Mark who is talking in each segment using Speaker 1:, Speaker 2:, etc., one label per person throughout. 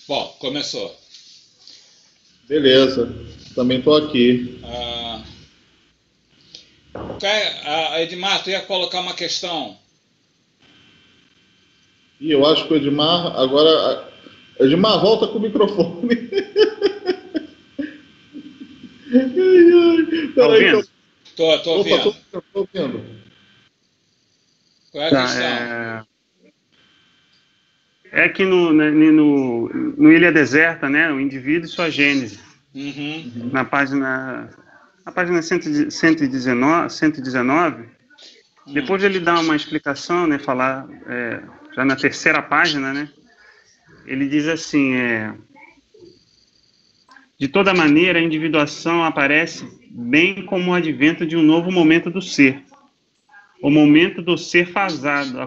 Speaker 1: Bom, começou.
Speaker 2: Beleza, também estou aqui.
Speaker 1: Ah, Edmar, tu ia colocar uma questão.
Speaker 2: E eu acho que o Edmar agora. Edmar, volta com o microfone. Ai, ai,
Speaker 3: Tá
Speaker 2: peraí que eu.
Speaker 3: ouvindo?
Speaker 1: Tô
Speaker 2: Opa,
Speaker 1: ouvindo.
Speaker 2: tô ouvindo.
Speaker 1: Qual é a
Speaker 3: Tá,
Speaker 1: questão?
Speaker 3: é que no Ilha Deserta, né, o indivíduo e sua gênese,
Speaker 1: Uhum.
Speaker 3: na página 119,
Speaker 1: Hum.
Speaker 3: depois ele dá uma explicação, né, falar, já na terceira página, né, ele diz assim, de toda maneira, a individuação aparece bem como o advento de um novo momento do ser, o momento do ser fasado,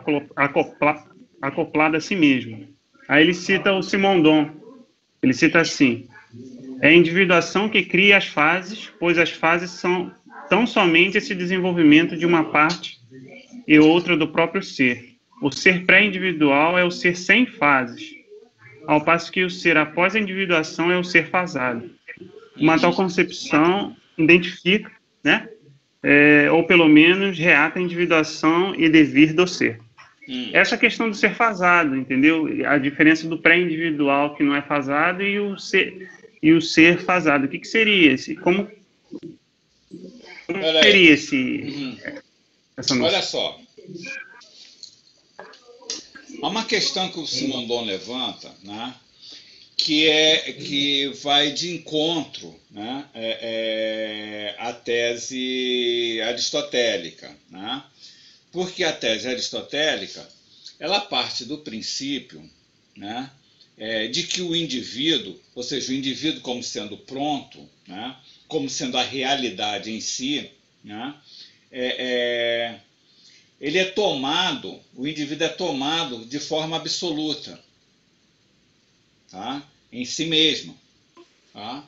Speaker 3: acoplado a si mesmo. Aí ele cita o Simondon. Ele cita assim: é a individuação que cria as fases, pois as fases são tão somente esse desenvolvimento de uma parte e outra do próprio ser. O ser pré-individual é o ser sem fases, ao passo que o ser após a individuação é o ser fasado. Uma tal concepção identifica, né, ou pelo menos reata a individuação e devir do ser.
Speaker 1: Hum.
Speaker 3: Essa questão do ser fasado, entendeu? A diferença do pré-individual que não é fasado e o ser fasado. O que, que seria esse? Como
Speaker 1: Pera aí.
Speaker 3: seria
Speaker 1: Uhum.
Speaker 3: essa
Speaker 1: Olha
Speaker 3: noção?
Speaker 1: só. Há uma questão que o Simondon levanta, né? Que vai de encontro, né, à tese aristotélica, né? Porque a tese aristotélica ela parte do princípio, né, de que o indivíduo, ou seja, o indivíduo como sendo pronto, né, como sendo a realidade em si, né, é, é, ele é tomado, o indivíduo é tomado de forma absoluta, tá, em si mesmo. Tá?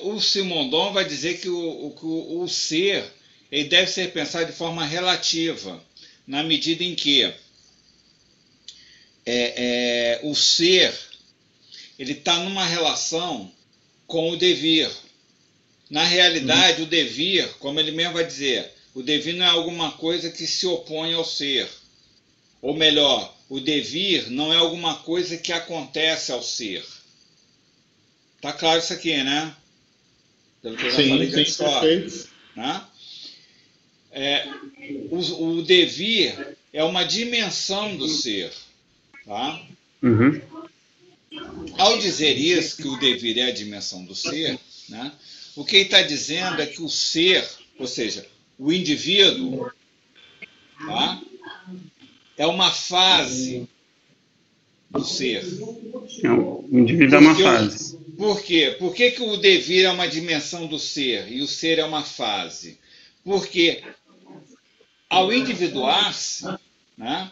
Speaker 1: O Simondon vai dizer que o ser ele deve ser pensado de forma relativa, na medida em que o ser ele está numa relação com o devir. Na realidade, o devir, como ele mesmo vai dizer, o devir não é alguma coisa que se opõe ao ser. Ou melhor, o devir não é alguma coisa que acontece ao ser. Tá claro isso aqui, né? Pelo que eu já falei
Speaker 2: Sim,
Speaker 1: de
Speaker 2: sim,
Speaker 1: Aristóteles.
Speaker 2: perfeito.
Speaker 1: Né? O devir é uma dimensão do ser. Tá?
Speaker 3: Uhum.
Speaker 1: Ao dizer isso, que o devir é a dimensão do ser, né, o que ele está dizendo é que o ser, ou seja, o indivíduo, tá, é uma fase do ser.
Speaker 3: Então, o indivíduo é uma
Speaker 1: Porque
Speaker 3: fase.
Speaker 1: por quê? Por que o devir é uma dimensão do ser e o ser é uma fase? Porque ao individuar-se, né,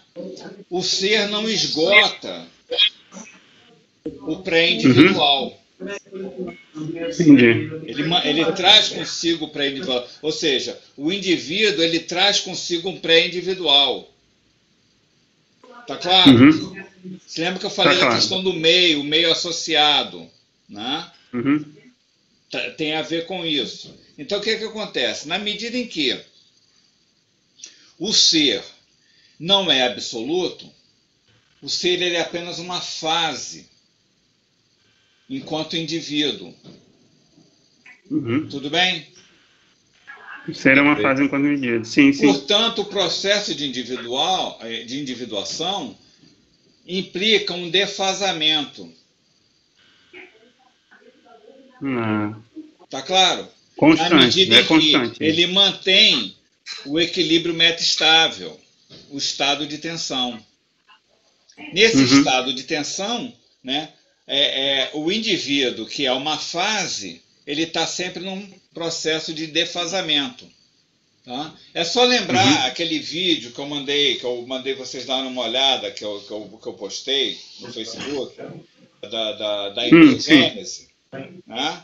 Speaker 1: o ser não esgota o
Speaker 3: Uhum.
Speaker 1: pré-individual.
Speaker 3: Entendi.
Speaker 1: Ele traz consigo o pré-individual. Ou seja, o indivíduo ele traz consigo um pré-individual. Tá claro?
Speaker 3: Uhum.
Speaker 1: Você lembra que eu
Speaker 3: Tá
Speaker 1: falei da
Speaker 3: claro.
Speaker 1: questão do meio, o meio associado? Né?
Speaker 3: Uhum.
Speaker 1: Tem a ver com isso. Então o que, que acontece? Na medida em que o ser não é absoluto, o ser ele é apenas uma fase enquanto indivíduo.
Speaker 3: Uhum.
Speaker 1: Tudo bem?
Speaker 3: O ser é uma fase
Speaker 2: Perfeito.
Speaker 3: enquanto indivíduo. Sim, sim.
Speaker 1: Portanto, o processo de individuação implica um defasamento.
Speaker 3: Ah,
Speaker 1: Tá claro? Na
Speaker 3: constante,
Speaker 1: medida
Speaker 3: é
Speaker 1: em que
Speaker 3: constante
Speaker 1: ele
Speaker 3: isso.
Speaker 1: mantém o equilíbrio metastável, o estado de tensão. Nesse
Speaker 3: Uhum.
Speaker 1: estado de tensão, né, o indivíduo, que é uma fase, ele está sempre num processo de defasamento. Tá? É só lembrar
Speaker 3: Uhum.
Speaker 1: aquele vídeo que eu mandei vocês darem uma olhada, que eu postei no Facebook, da
Speaker 3: Sim.
Speaker 1: embriogênese. Né?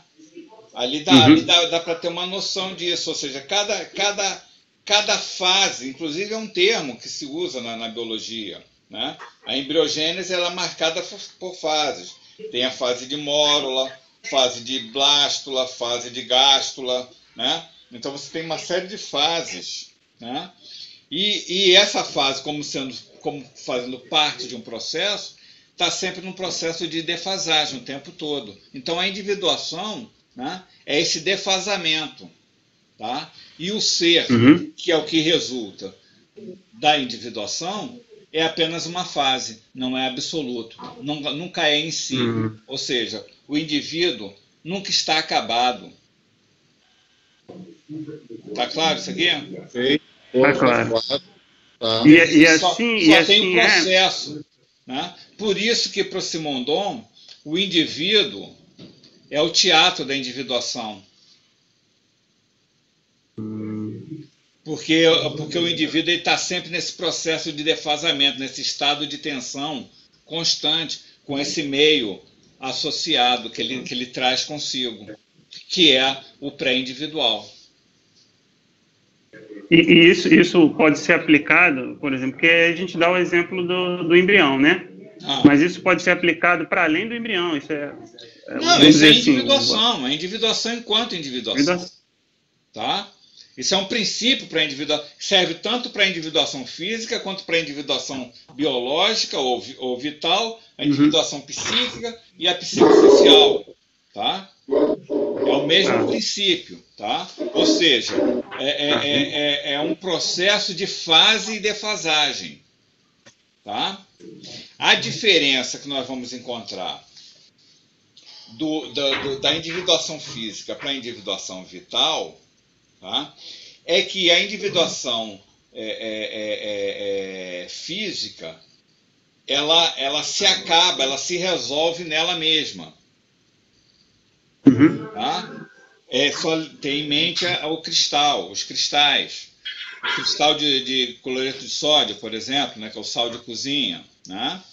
Speaker 1: Ali
Speaker 3: Uhum.
Speaker 1: dá para ter uma noção disso, ou seja, cada fase, inclusive é um termo que se usa na biologia, né? A embriogênese ela é marcada por fases. Tem a fase de mórula, fase de blástula, fase de gástula, né? Então você tem uma série de fases, né? E essa fase, como fazendo parte de um processo, está sempre num processo de defasagem o tempo todo. Então a individuação, né, é esse defasamento, tá? E o ser, que é o que resulta da individuação, é apenas uma fase, não é absoluto, nunca é em si. Ou seja, o indivíduo nunca está acabado. Tá claro isso aqui?
Speaker 3: Tá claro.
Speaker 2: Tá.
Speaker 1: Só tem um processo. Né? Por isso que para o Simondon, o indivíduo é o teatro da individuação. Porque o indivíduo está sempre nesse processo de defasamento, nesse estado de tensão constante, com esse meio associado que ele traz consigo, que é o pré-individual.
Speaker 3: E isso pode ser aplicado, por exemplo, porque a gente dá o exemplo do embrião, né? Mas isso pode ser aplicado para além do embrião. Isso é
Speaker 1: individuação. É individuação enquanto individuação. Tá? Isso é um princípio para a individuação. Serve tanto para a individuação física quanto para a individuação biológica ou vital, a individuação psíquica e a psicossocial. Tá? É o mesmo princípio. Tá? Ou seja, é um processo de fase e defasagem. Tá? A diferença que nós vamos encontrar da individuação física para a individuação vital, tá? É que a individuação física ela se acaba, ela se resolve nela mesma. Tá? Só tem em mente o cristal, os cristais. O cristal de cloreto de sódio, por exemplo, né, que é o sal de cozinha. Né?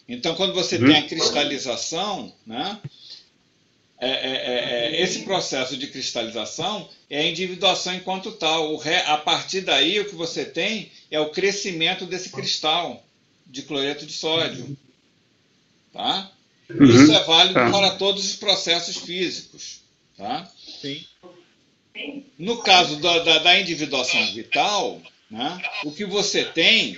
Speaker 1: Então, quando você tem a cristalização, né, esse processo de cristalização é a individuação enquanto tal. A partir daí, o que você tem é o crescimento desse cristal de cloreto de sódio. Tá? Isso é válido para todos os processos físicos. Tá?
Speaker 2: Sim.
Speaker 1: No caso da individuação vital, né, o que você tem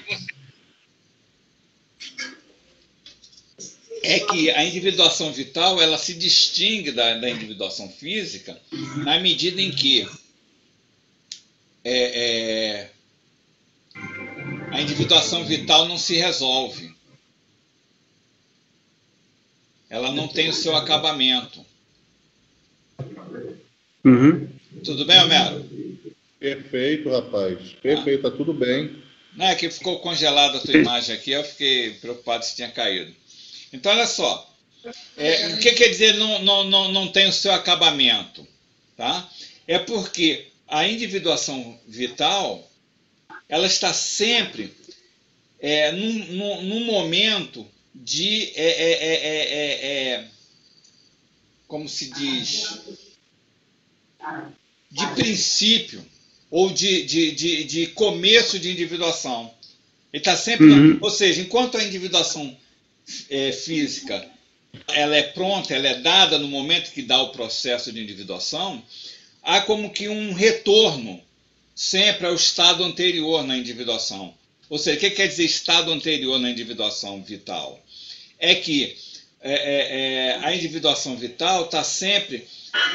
Speaker 1: é que a individuação vital ela se distingue da individuação física na medida em que a individuação vital não se resolve. Ela não tem o seu acabamento. Tudo bem, Homero?
Speaker 2: Perfeito, rapaz. Perfeito, tá tudo bem.
Speaker 1: Não, é que ficou congelada a tua imagem aqui, eu fiquei preocupado se tinha caído. Então, olha só. O que quer dizer não tem o seu acabamento? Tá? É porque a individuação vital ela está sempre num momento de... como se diz... de princípio ou de começo de individuação. Ele está sempre... Ou seja, enquanto a individuação física ela é pronta, ela é dada no momento que dá o processo de individuação, há como que um retorno sempre ao estado anterior na individuação. Ou seja, o que quer dizer estado anterior na individuação vital? É que a individuação vital está sempre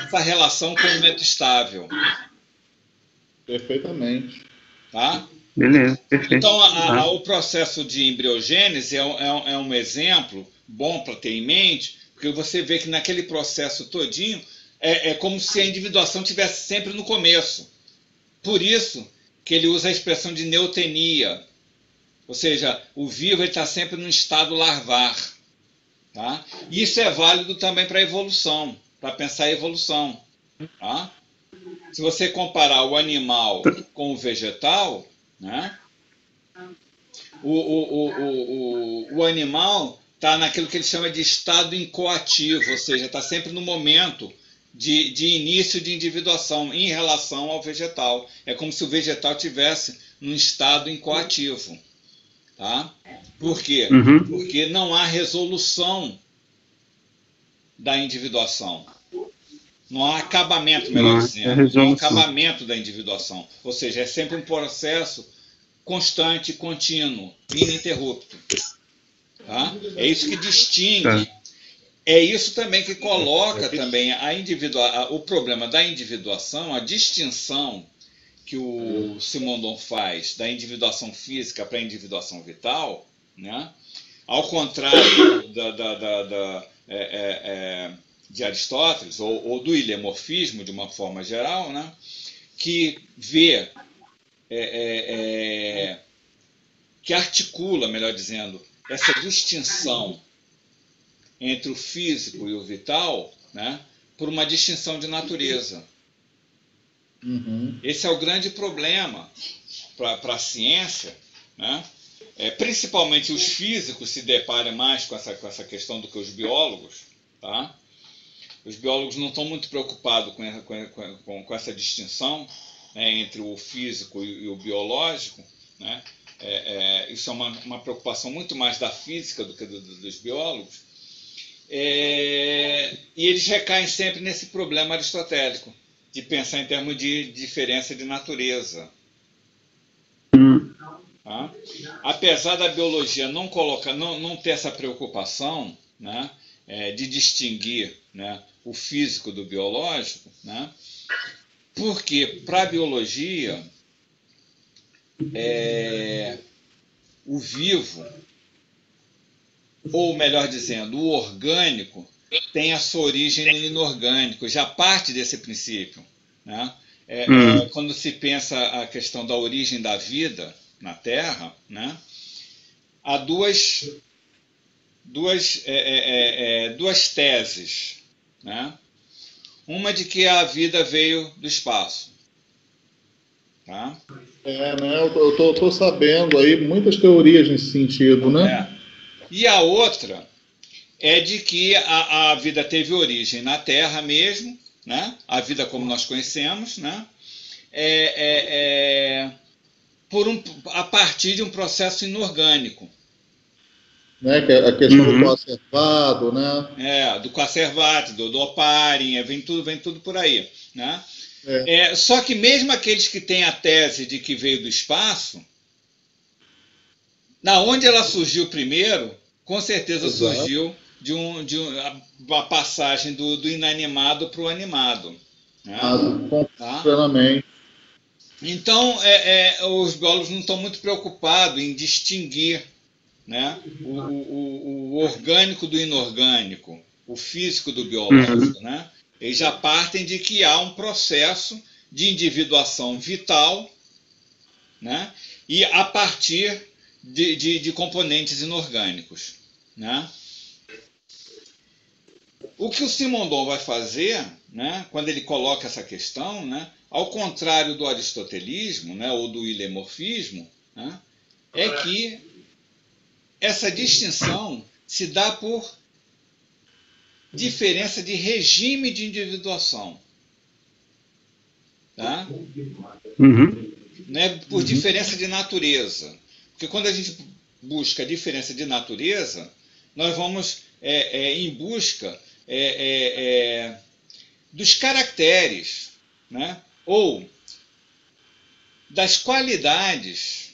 Speaker 1: essa relação com o momento estável.
Speaker 2: Perfeitamente.
Speaker 1: Tá?
Speaker 3: Beleza, perfeito.
Speaker 1: Então, o processo de embriogênese é um exemplo bom para ter em mente, porque você vê que naquele processo todinho é como se a individuação estivesse sempre no começo. Por isso que ele usa a expressão de neotenia. Ou seja, o vivo está sempre num estado larvar. Tá? Isso é válido também para a evolução, para pensar a evolução. Tá? Se você comparar o animal com o vegetal, né, o animal está naquilo que ele chama de estado incoativo, ou seja, está sempre no momento de início de individuação em relação ao vegetal. É como se o vegetal tivesse num estado incoativo. Tá? Por quê?
Speaker 3: Uhum.
Speaker 1: Porque não há resolução da individuação. Não há acabamento, melhor
Speaker 3: Não há
Speaker 1: dizendo. Não há
Speaker 3: resolução.
Speaker 1: acabamento da individuação. Ou seja, é sempre um processo constante, contínuo, ininterrupto. Tá? É isso que distingue. É isso também que coloca também o problema da individuação, a distinção que o Simondon faz da individuação física para a individuação vital, né? Ao contrário de Aristóteles, ou do ilemorfismo, de uma forma geral, né? Que vê, que articula, melhor dizendo, essa distinção entre o físico e o vital, né? Por uma distinção de natureza.
Speaker 2: Uhum.
Speaker 1: Esse é o grande problema para a ciência, né? Principalmente os físicos se deparam mais com essa questão do que os biólogos. Tá? Os biólogos não estão muito preocupados com essa distinção, né, entre o físico e o biológico. Né? Isso é uma preocupação muito mais da física do que dos biólogos. E eles recaem sempre nesse problema aristotélico, de pensar em termos de diferença de natureza. Tá? Apesar da biologia não ter essa preocupação, né, de distinguir, né, o físico do biológico, né, porque para a biologia o vivo, ou melhor dizendo, o orgânico, tem a sua origem no inorgânico, já parte desse princípio. Né? Quando se pensa a questão da origem da vida na Terra, né? Há duas teses. Né? Uma de que a vida veio do espaço. Tá?
Speaker 2: Né? Eu tô sabendo aí muitas teorias nesse sentido, né?
Speaker 1: E a outra é de que a vida teve origem na Terra mesmo, né? A vida como nós conhecemos, né? A partir de um processo inorgânico.
Speaker 2: Né? Que é a questão do coacervado, né?
Speaker 1: Do coacervato, do oparin, vem tudo por aí. Né? Só que mesmo aqueles que têm a tese de que veio do espaço, na onde ela surgiu primeiro, com certeza surgiu de uma passagem do inanimado para o animado. Né?
Speaker 2: Plenamente.
Speaker 1: Então, os biólogos não estão muito preocupados em distinguir, né, o orgânico do inorgânico, o físico do biológico. Né? Eles já partem de que há um processo de individuação vital, né, e a partir de componentes inorgânicos. Né? O que o Simondon vai fazer, né, quando ele coloca essa questão, né, ao contrário do aristotelismo, né, ou do ilemorfismo, né, é que essa distinção se dá por diferença de regime de individuação. Tá? Né, por diferença de natureza. Porque quando a gente busca a diferença de natureza, nós vamos em busca dos caracteres, né, ou das qualidades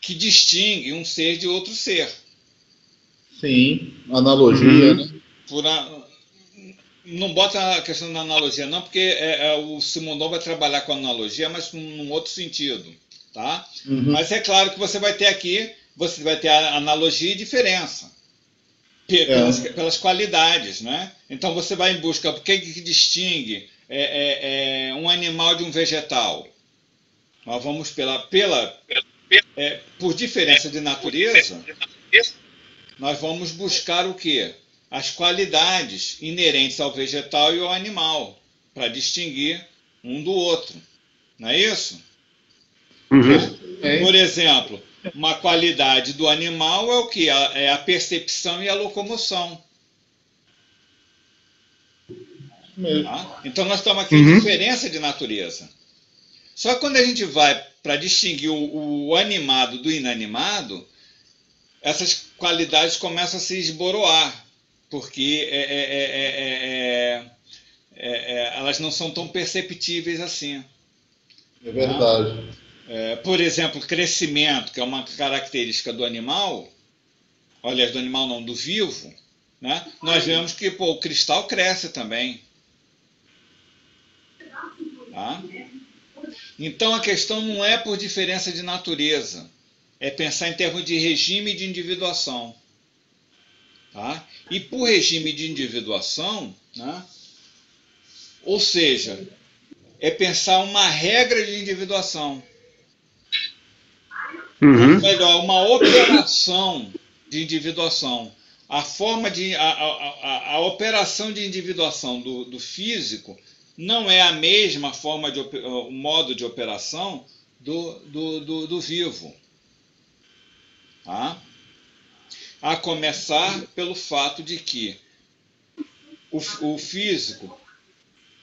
Speaker 1: que distinguem um ser de outro ser.
Speaker 2: Sim, analogia, né?
Speaker 1: Não bota a questão da analogia não, porque o Simondon vai trabalhar com analogia, mas num outro sentido. Tá? Mas é claro que você vai ter aqui, você vai ter a analogia e diferença. Pelas qualidades. Né? Então você vai em busca, o que distingue um animal de um vegetal? Nós vamos por diferença de natureza, nós vamos buscar o quê? As qualidades inerentes ao vegetal e ao animal, para distinguir um do outro. Não é isso? Por exemplo, uma qualidade do animal é o quê? É a percepção e a locomoção. Tá? Então nós estamos aqui em diferença de natureza. Só que quando a gente vai para distinguir o animado do inanimado, essas qualidades começam a se esboroar, porque elas não são tão perceptíveis assim.
Speaker 2: É verdade.
Speaker 1: Por exemplo, crescimento, que é uma característica do animal, aliás, do animal não, do vivo, né? Nós vemos que o cristal cresce também. Tá? Então a questão não é por diferença de natureza, é pensar em termos de regime de individuação. Tá? E por regime de individuação, né? Ou seja, é pensar uma regra de individuação. Ou melhor, uma operação de individuação. A forma de a operação de individuação do físico não é a mesma forma de o modo de operação do vivo. Tá? A começar pelo fato de que o físico,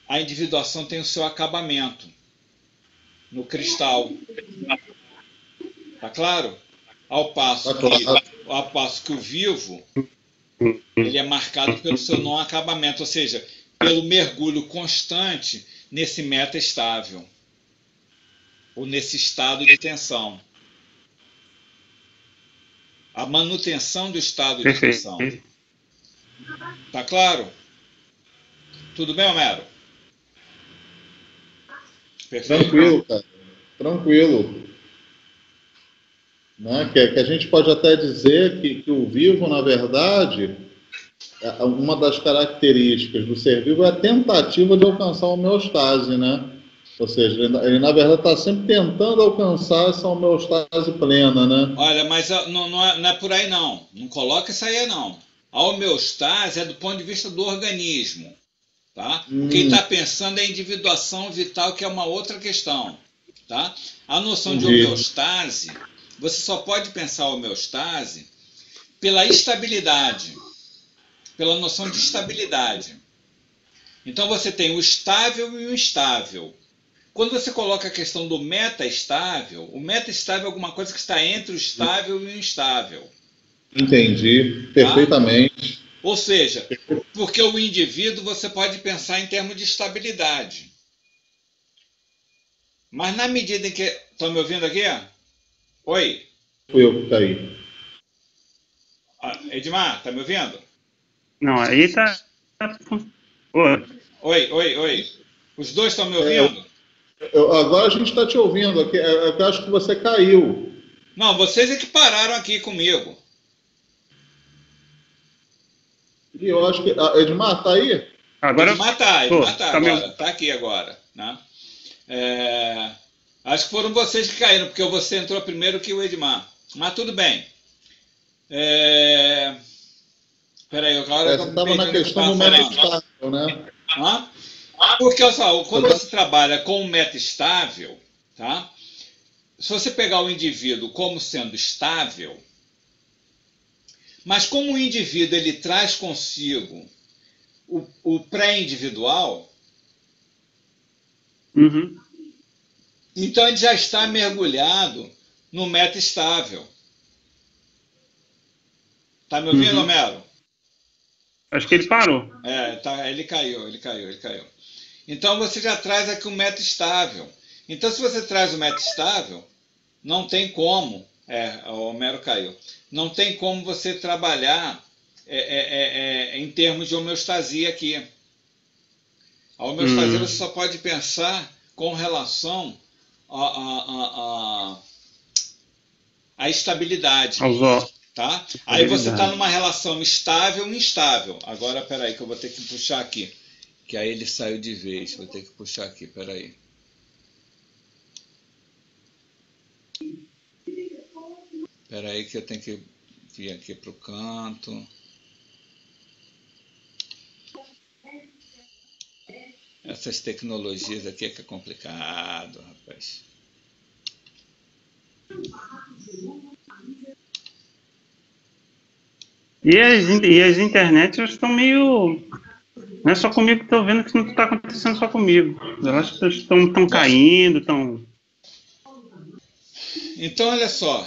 Speaker 1: a individuação tem o seu acabamento no cristal. Tá claro? Ao passo que o vivo, ele é marcado pelo seu não acabamento, ou seja, pelo mergulho constante nesse meta-estável, ou nesse estado de tensão. A manutenção do estado de tensão. Tá claro? Tudo bem, Homero? Perfeito?
Speaker 2: Tranquilo, cara. Tranquilo. Né? Que a gente pode até dizer que o vivo, na verdade, uma das características do ser vivo é a tentativa de alcançar a homeostase, né? Ou seja, ele na verdade está sempre tentando alcançar essa homeostase plena, né?
Speaker 1: Olha, mas não é por aí não. Não coloca isso aí não. A homeostase é do ponto de vista do organismo. Tá? O que ele está pensando é a individuação vital, que é uma outra questão. Tá? A noção de homeostase, você só pode pensar a homeostase pela estabilidade, pela noção de estabilidade. Então você tem o estável e o instável. Quando você coloca a questão do meta-estável, o meta-estável é alguma coisa que está entre o estável e o instável.
Speaker 2: Entendi, perfeitamente.
Speaker 1: Tá? Ou seja, porque o indivíduo você pode pensar em termos de estabilidade. Mas na medida em que... Estão me ouvindo aqui? Oi?
Speaker 2: Fui eu que caí.
Speaker 1: Edmar, tá me ouvindo?
Speaker 3: Não, aí tá...
Speaker 1: Oi. Os dois estão me ouvindo?
Speaker 2: Agora a gente está te ouvindo. Eu acho que você caiu.
Speaker 1: Não, vocês é que pararam aqui comigo.
Speaker 2: E eu acho que... Edmar, tá aí?
Speaker 3: Agora...
Speaker 1: Edmar tá agora. Tá aqui agora. Né? Acho que foram vocês que caíram, porque você entrou primeiro que o Edmar. Mas tudo bem. Peraí, agora eu
Speaker 2: estava na questão do meta-estável, né?
Speaker 1: Hã? Porque, olha só, quando você trabalha com um meta-estável, tá? Se você pegar o indivíduo como sendo estável, mas como o indivíduo ele traz consigo o pré-individual, então ele já está mergulhado no meta-estável. Tá me ouvindo, Homero?
Speaker 3: Acho que ele parou.
Speaker 1: Ele caiu. Então você já traz aqui o meta-estável. Então se você traz o meta-estável, não tem como... o Homero caiu. Não tem como você trabalhar em termos de homeostasia aqui. A homeostasia você só pode pensar com relação à estabilidade. Tá? Aí você está numa relação estável e instável. Agora, peraí, que eu vou ter que puxar aqui. Que aí ele saiu de vez. Vou ter que puxar aqui, peraí. Peraí que eu tenho que vir aqui para o canto. Essas tecnologias aqui é que é complicado, rapaz.
Speaker 3: E as internets estão meio... Não é só comigo que estou vendo que não está acontecendo só comigo. Eu acho que estão caindo, estão...
Speaker 1: Então, olha só.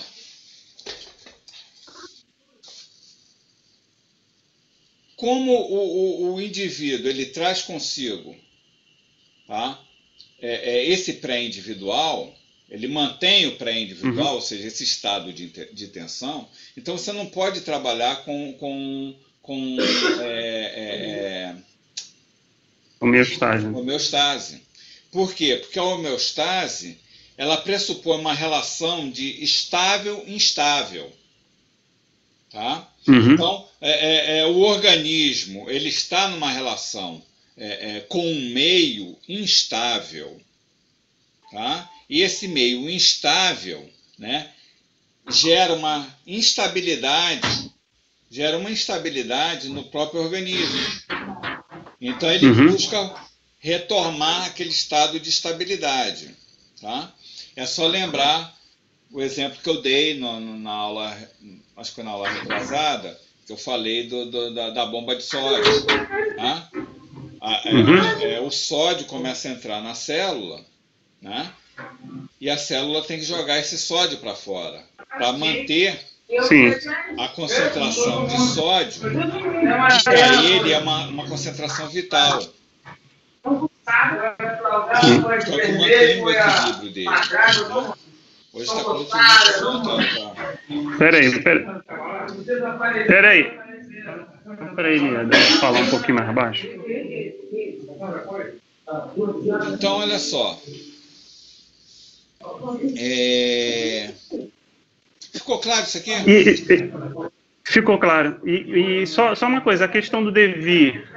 Speaker 1: Como o indivíduo ele traz consigo, tá? Esse pré-individual, ele mantém o pré-individual, ou seja, esse estado de tensão, então você não pode trabalhar com homeostase. Por quê? Porque a homeostase ela pressupõe uma relação de estável-instável. Tá? Então, o organismo ele está numa relação com um meio instável. Tá? E esse meio instável, né, gera uma instabilidade no próprio organismo. Então ele busca retomar aquele estado de estabilidade. Tá? É só lembrar o exemplo que eu dei na aula, acho que foi na aula retrasada, que eu falei da bomba de sódio. Tá? O sódio começa a entrar na célula, né? E a célula tem que jogar esse sódio para fora, para manter a concentração de sódio, que para ele é uma concentração vital. Só que mantém o equilíbrio dele. Né? Hoje está com muito
Speaker 3: Peraí, Lia, falar um pouquinho mais baixo.
Speaker 1: Então, olha só. Ficou claro isso aqui?
Speaker 3: Ficou claro. E só uma coisa, a questão do devir.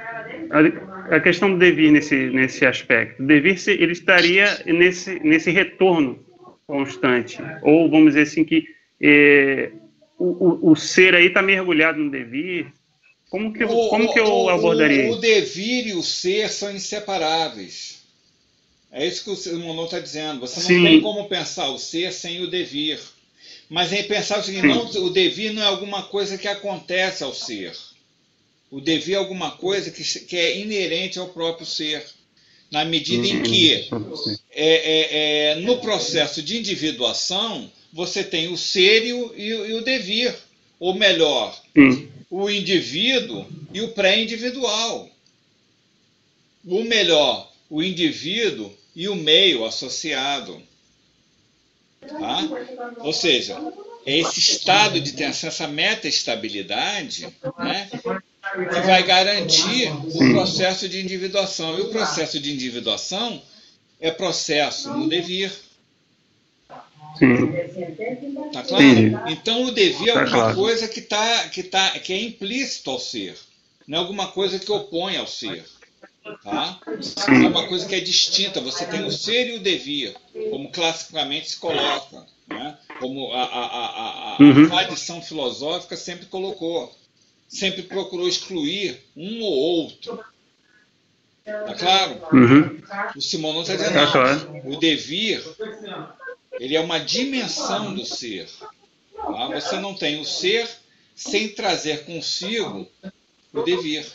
Speaker 3: A questão do devir nesse aspecto. O devir ele estaria nesse retorno constante. Ou vamos dizer assim que o ser aí está mergulhado no devir. Como que eu abordaria isso?
Speaker 1: O devir e o ser são inseparáveis. É isso que o Simondon está dizendo. Você não tem como pensar o ser sem o devir. Mas é pensar o seguinte, não, o devir não é alguma coisa que acontece ao ser. O devir é alguma coisa que é inerente ao próprio ser. Na medida em que, no processo de individuação, você tem o ser e o devir. Ou melhor, o indivíduo e o pré-individual. Ou melhor, o indivíduo e o meio associado. Tá? Ou seja, é esse estado de tensão, essa meta-estabilidade, né, que vai garantir o processo de individuação. E o processo de individuação é processo no devir. Tá claro? Então o devir é alguma coisa que é implícito ao ser. Não é alguma coisa que opõe ao ser. Tá? É uma coisa que é distinta. Você tem o ser e o devir, como classicamente se coloca, né? Como a tradição filosófica sempre colocou, sempre procurou excluir um ou outro. Tá claro? O Simondon está dizendo, o devir ele é uma dimensão do ser. Tá? Você não tem o ser sem trazer consigo o devir.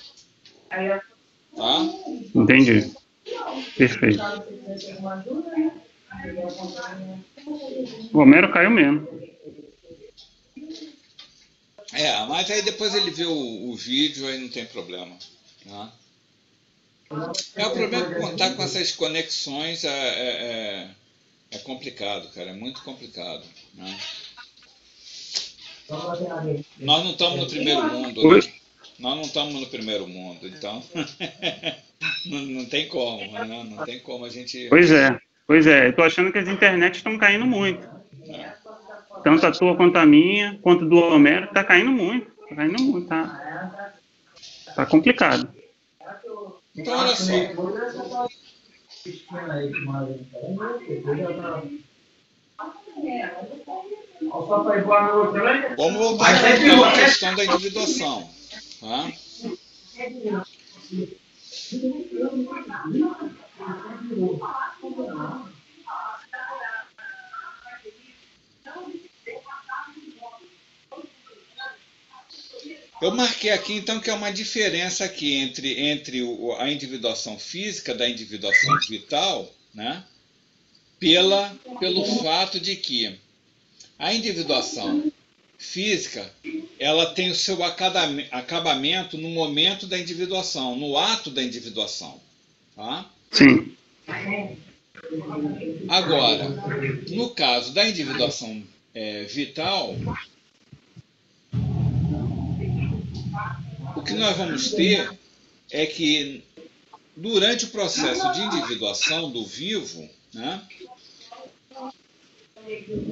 Speaker 1: Tá?
Speaker 3: Entendi. Perfeito. O Homero caiu mesmo.
Speaker 1: Mas aí depois ele vê o vídeo, aí não tem problema. Tá? O problema é que contar com essas conexões é complicado, cara. É muito complicado. Né? Nós não estamos no primeiro mundo, né? Nós não estamos no primeiro mundo, então não tem como, né? Não tem como a gente...
Speaker 3: Pois é. Estou achando que as internets estão caindo muito. Tanto a tua quanto a minha, quanto do Homero, está caindo muito. Tá complicado.
Speaker 1: Então, olha só. Vamos voltar então à questão da individuação. Tá? Eu marquei aqui então que é uma diferença aqui entre a individuação física da individuação vital, né? Pelo fato de que A individuação física, ela tem o seu acabamento no momento da individuação, no ato da individuação. Tá?
Speaker 3: Sim.
Speaker 1: Agora, no caso da individuação vital, o que nós vamos ter é que, durante o processo de individuação do vivo, né,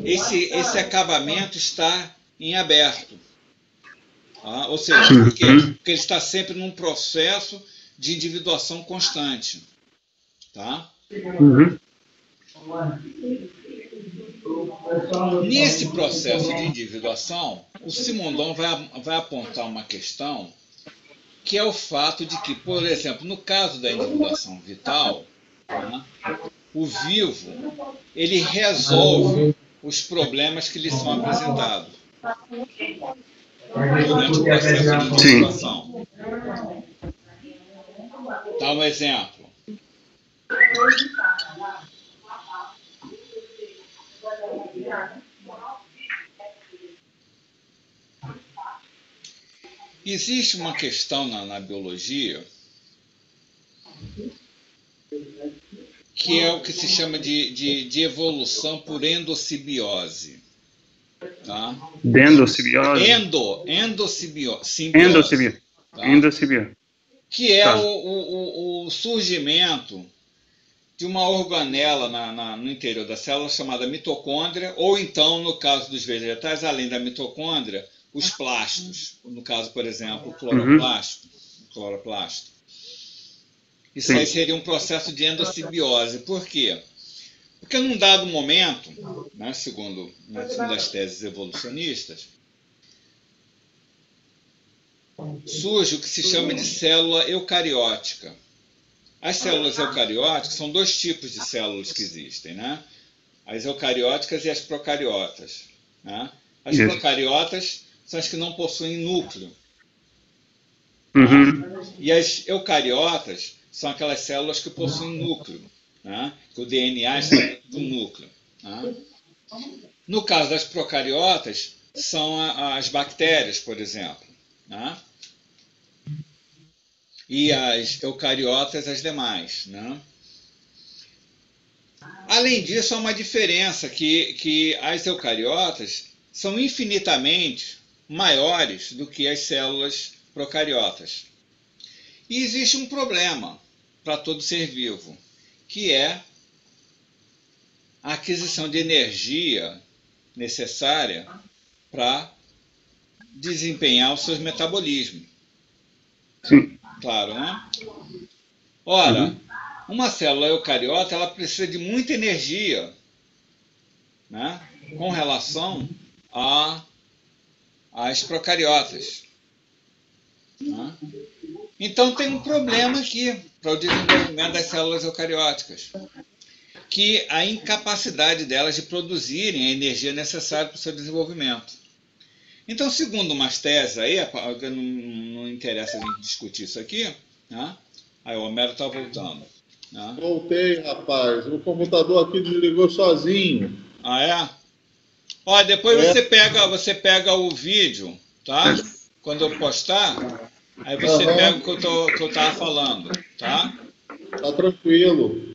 Speaker 1: esse acabamento está em aberto. Tá? Ou seja, por quê? Porque ele está sempre num processo de individuação constante. Tá? Nesse processo de individuação, o Simondon vai apontar uma questão, que é o fato de que, por exemplo, no caso da individuação vital, né, o vivo ele resolve os problemas que lhe são apresentados durante o processo de individuação. Dá um exemplo. Existe uma questão na biologia que é o que se chama de evolução por endossimbiose. Tá?
Speaker 3: Endossimbiose?
Speaker 1: Endossimbiose. Tá?
Speaker 3: Endossimbiose.
Speaker 1: Que é o surgimento de uma organela no interior da célula chamada mitocôndria, ou então, no caso dos vegetais, além da mitocôndria, os plastos. No caso, por exemplo, o cloroplasto. Isso aí seria um processo de endossimbiose. Por quê? Porque num dado momento, né, segundo as teses evolucionistas, surge o que se chama de célula eucariótica. As células eucarióticas são dois tipos de células que existem, né? As eucarióticas e as procariotas. Né? As procariotas são as que não possuem núcleo. E as eucariotas são aquelas células que possuem núcleo, né? Que o DNA está dentro do núcleo. Né? No caso das procariotas, são as bactérias, por exemplo. Né? E as eucariotas, as demais. Né? Além disso, há uma diferença que as eucariotas são infinitamente maiores do que as células procariotas. E existe um problema para todo ser vivo, que é a aquisição de energia necessária para desempenhar os seus metabolismos.
Speaker 3: Sim.
Speaker 1: Claro, né? Ora, uma célula eucariota ela precisa de muita energia, né, com relação às procariotas. Né? Então tem um problema aqui para o desenvolvimento das células eucarióticas, que a incapacidade delas de produzirem a energia necessária para o seu desenvolvimento. Então, segundo umas teses aí, não interessa a gente discutir isso aqui, né? Aí o Homero está voltando. Né?
Speaker 2: Voltei, rapaz. O computador aqui desligou sozinho.
Speaker 1: Ah, é? Olha, depois você pega o vídeo, tá? Quando eu postar, aí você pega o que eu estava falando, tá?
Speaker 2: Tá tranquilo.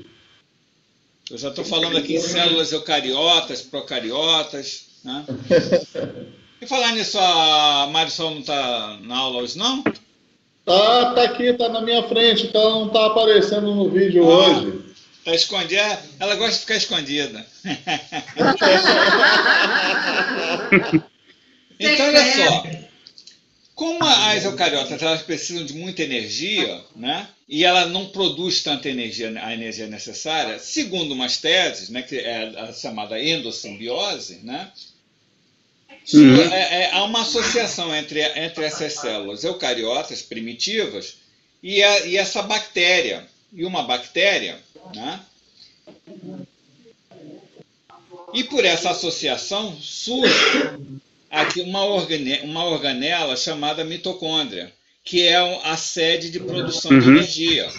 Speaker 1: Eu já estou falando aqui em células eucariotas, procariotas, né? E falar nisso, a Marisol não está na aula hoje, não?
Speaker 2: Tá aqui, tá na minha frente, então não tá aparecendo no vídeo hoje.
Speaker 1: Tá escondida? Ela gosta de ficar escondida. Então, olha só. Como as eucariotas elas precisam de muita energia, né? E ela não produz tanta energia, a energia necessária, segundo umas teses, né, que é a chamada endossimbiose, né? Há uma associação entre essas células eucariotas primitivas e essa bactéria. E uma bactéria, né? E por essa associação surge aqui uma organela chamada mitocôndria, que é a sede de produção de energia.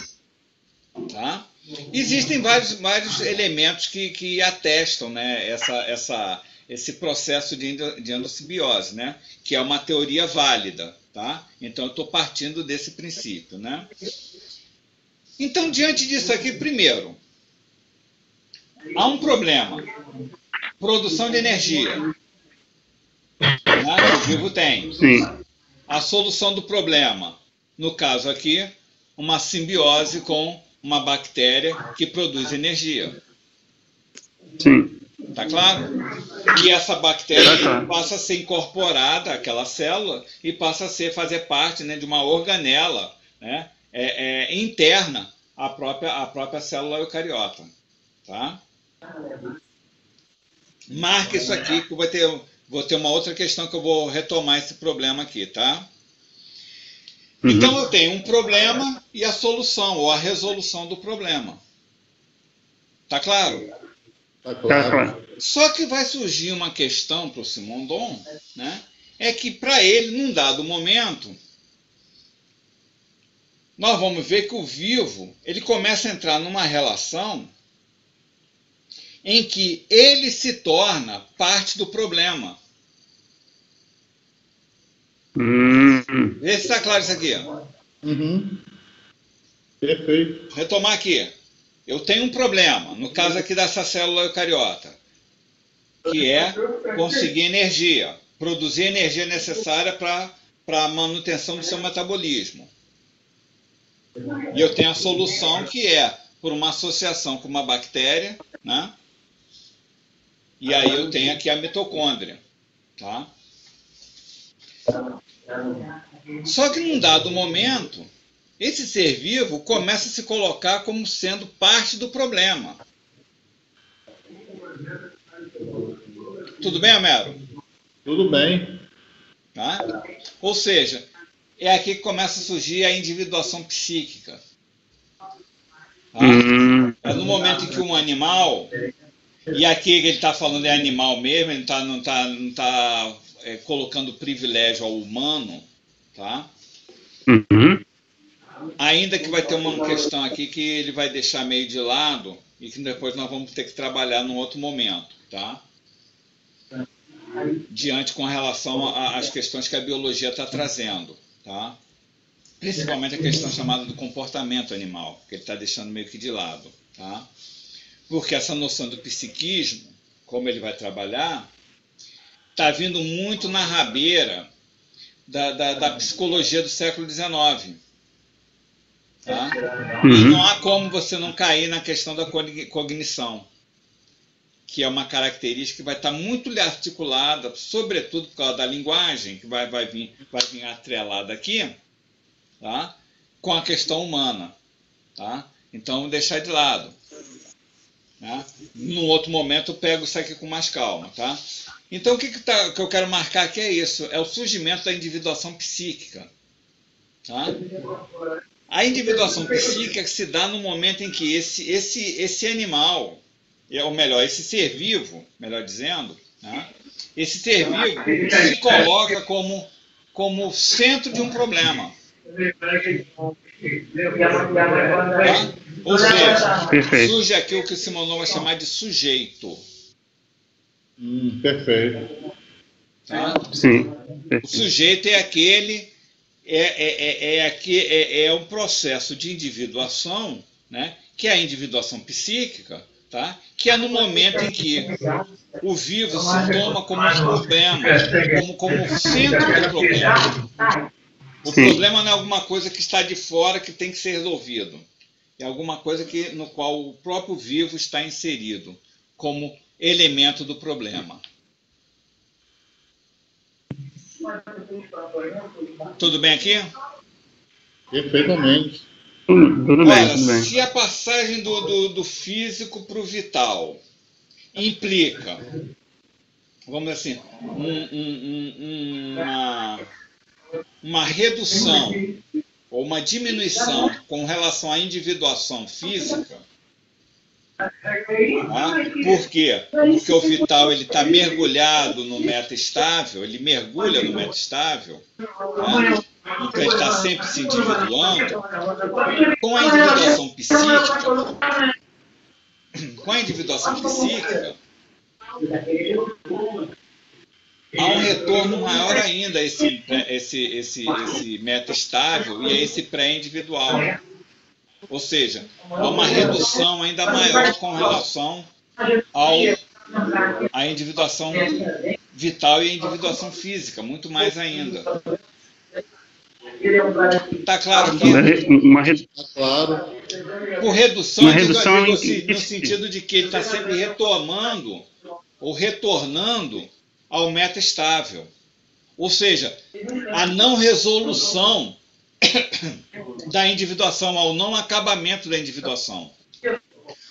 Speaker 1: Tá? Existem vários elementos que atestam, né, esse processo de endossimbiose, né? Que é uma teoria válida, tá? Então eu estou partindo desse princípio, né? Então, diante disso aqui, primeiro, há um problema. Produção de energia. Né? O vivo tem.
Speaker 3: Sim.
Speaker 1: A solução do problema, no caso aqui, uma simbiose com uma bactéria que produz energia.
Speaker 3: Sim.
Speaker 1: Tá claro? E essa bactéria passa a ser incorporada àquela célula e passa a fazer parte, né, de uma organela, né, interna à própria célula eucariota. Tá? Marca isso aqui que vou ter uma outra questão que eu vou retomar esse problema aqui, tá? Então eu tenho um problema e a solução ou a resolução do problema. Tá claro?
Speaker 2: Tá claro.
Speaker 1: Só que vai surgir uma questão para o Simondon, né? É que para ele, num dado momento, nós vamos ver que o vivo ele começa a entrar numa relação em que ele se torna parte do problema. Vê se está claro isso aqui.
Speaker 2: Perfeito.
Speaker 1: Retomar aqui. Eu tenho um problema, no caso aqui dessa célula eucariota, que é conseguir energia, produzir a energia necessária para a manutenção do seu metabolismo. E eu tenho a solução que é por uma associação com uma bactéria, né? E aí eu tenho aqui a mitocôndria, tá? Só que num dado momento, esse ser vivo começa a se colocar como sendo parte do problema. Tudo bem, Homero?
Speaker 2: Tudo bem.
Speaker 1: Tá? Ou seja, é aqui que começa a surgir a individuação psíquica. Tá? É no momento em que um animal, e aqui ele está falando é animal mesmo, ele não tá colocando privilégio ao humano, tá? Ainda que vai ter uma questão aqui que ele vai deixar meio de lado e que depois nós vamos ter que trabalhar num outro momento, tá? Diante com relação às questões que a biologia está trazendo, tá? Principalmente a questão chamada do comportamento animal, que ele está deixando meio que de lado, tá? Porque essa noção do psiquismo, como ele vai trabalhar, está vindo muito na rabeira da psicologia do século XIX. Tá? E não há como você não cair na questão da cognição, que é uma característica que vai estar muito articulada, sobretudo por causa da linguagem, que vai vir atrelada aqui, tá? Com a questão humana. Tá? Então, vamos deixar de lado. Tá? Num outro momento, eu pego isso aqui com mais calma. Tá? Então, o que eu quero marcar aqui é isso, é o surgimento da individuação psíquica. Tá? A individuação psíquica se dá no momento em que esse animal, ou melhor, esse ser vivo, melhor dizendo, né? Esse ser vivo se coloca como centro de um problema. Tá? Ou seja, surge aqui o que o Simondon vai chamar de sujeito.
Speaker 2: Perfeito.
Speaker 1: Tá?
Speaker 3: Sim.
Speaker 1: O sujeito é aquele... É um processo de individuação, né, que é a individuação psíquica, tá, que é no momento em que o vivo se toma como um problema, como centro do problema. O problema não é alguma coisa que está de fora que tem que ser resolvido. É alguma coisa no qual o próprio vivo está inserido como elemento do problema. Tudo bem aqui?
Speaker 2: Perfeitamente.
Speaker 3: Tudo bem.
Speaker 1: Se a passagem do físico para o vital implica, vamos dizer assim, uma redução ou uma diminuição com relação à individuação física, tá? Por quê? Porque o vital está mergulhado no meta-estável, ele mergulha no meta-estável, tá? Então ele está sempre se individuando. Com a individuação psíquica, há um retorno maior ainda a esse meta-estável e a esse pré-individual. Ou seja, há uma redução ainda maior com relação à individuação vital e à individuação física, muito mais ainda. Está claro que
Speaker 2: Claro.
Speaker 1: por redução,
Speaker 3: Uma redução
Speaker 1: no sentido de que ele está sempre retomando ou retornando ao meta-estável. Ou seja, a não resolução da individuação, ao não acabamento da individuação.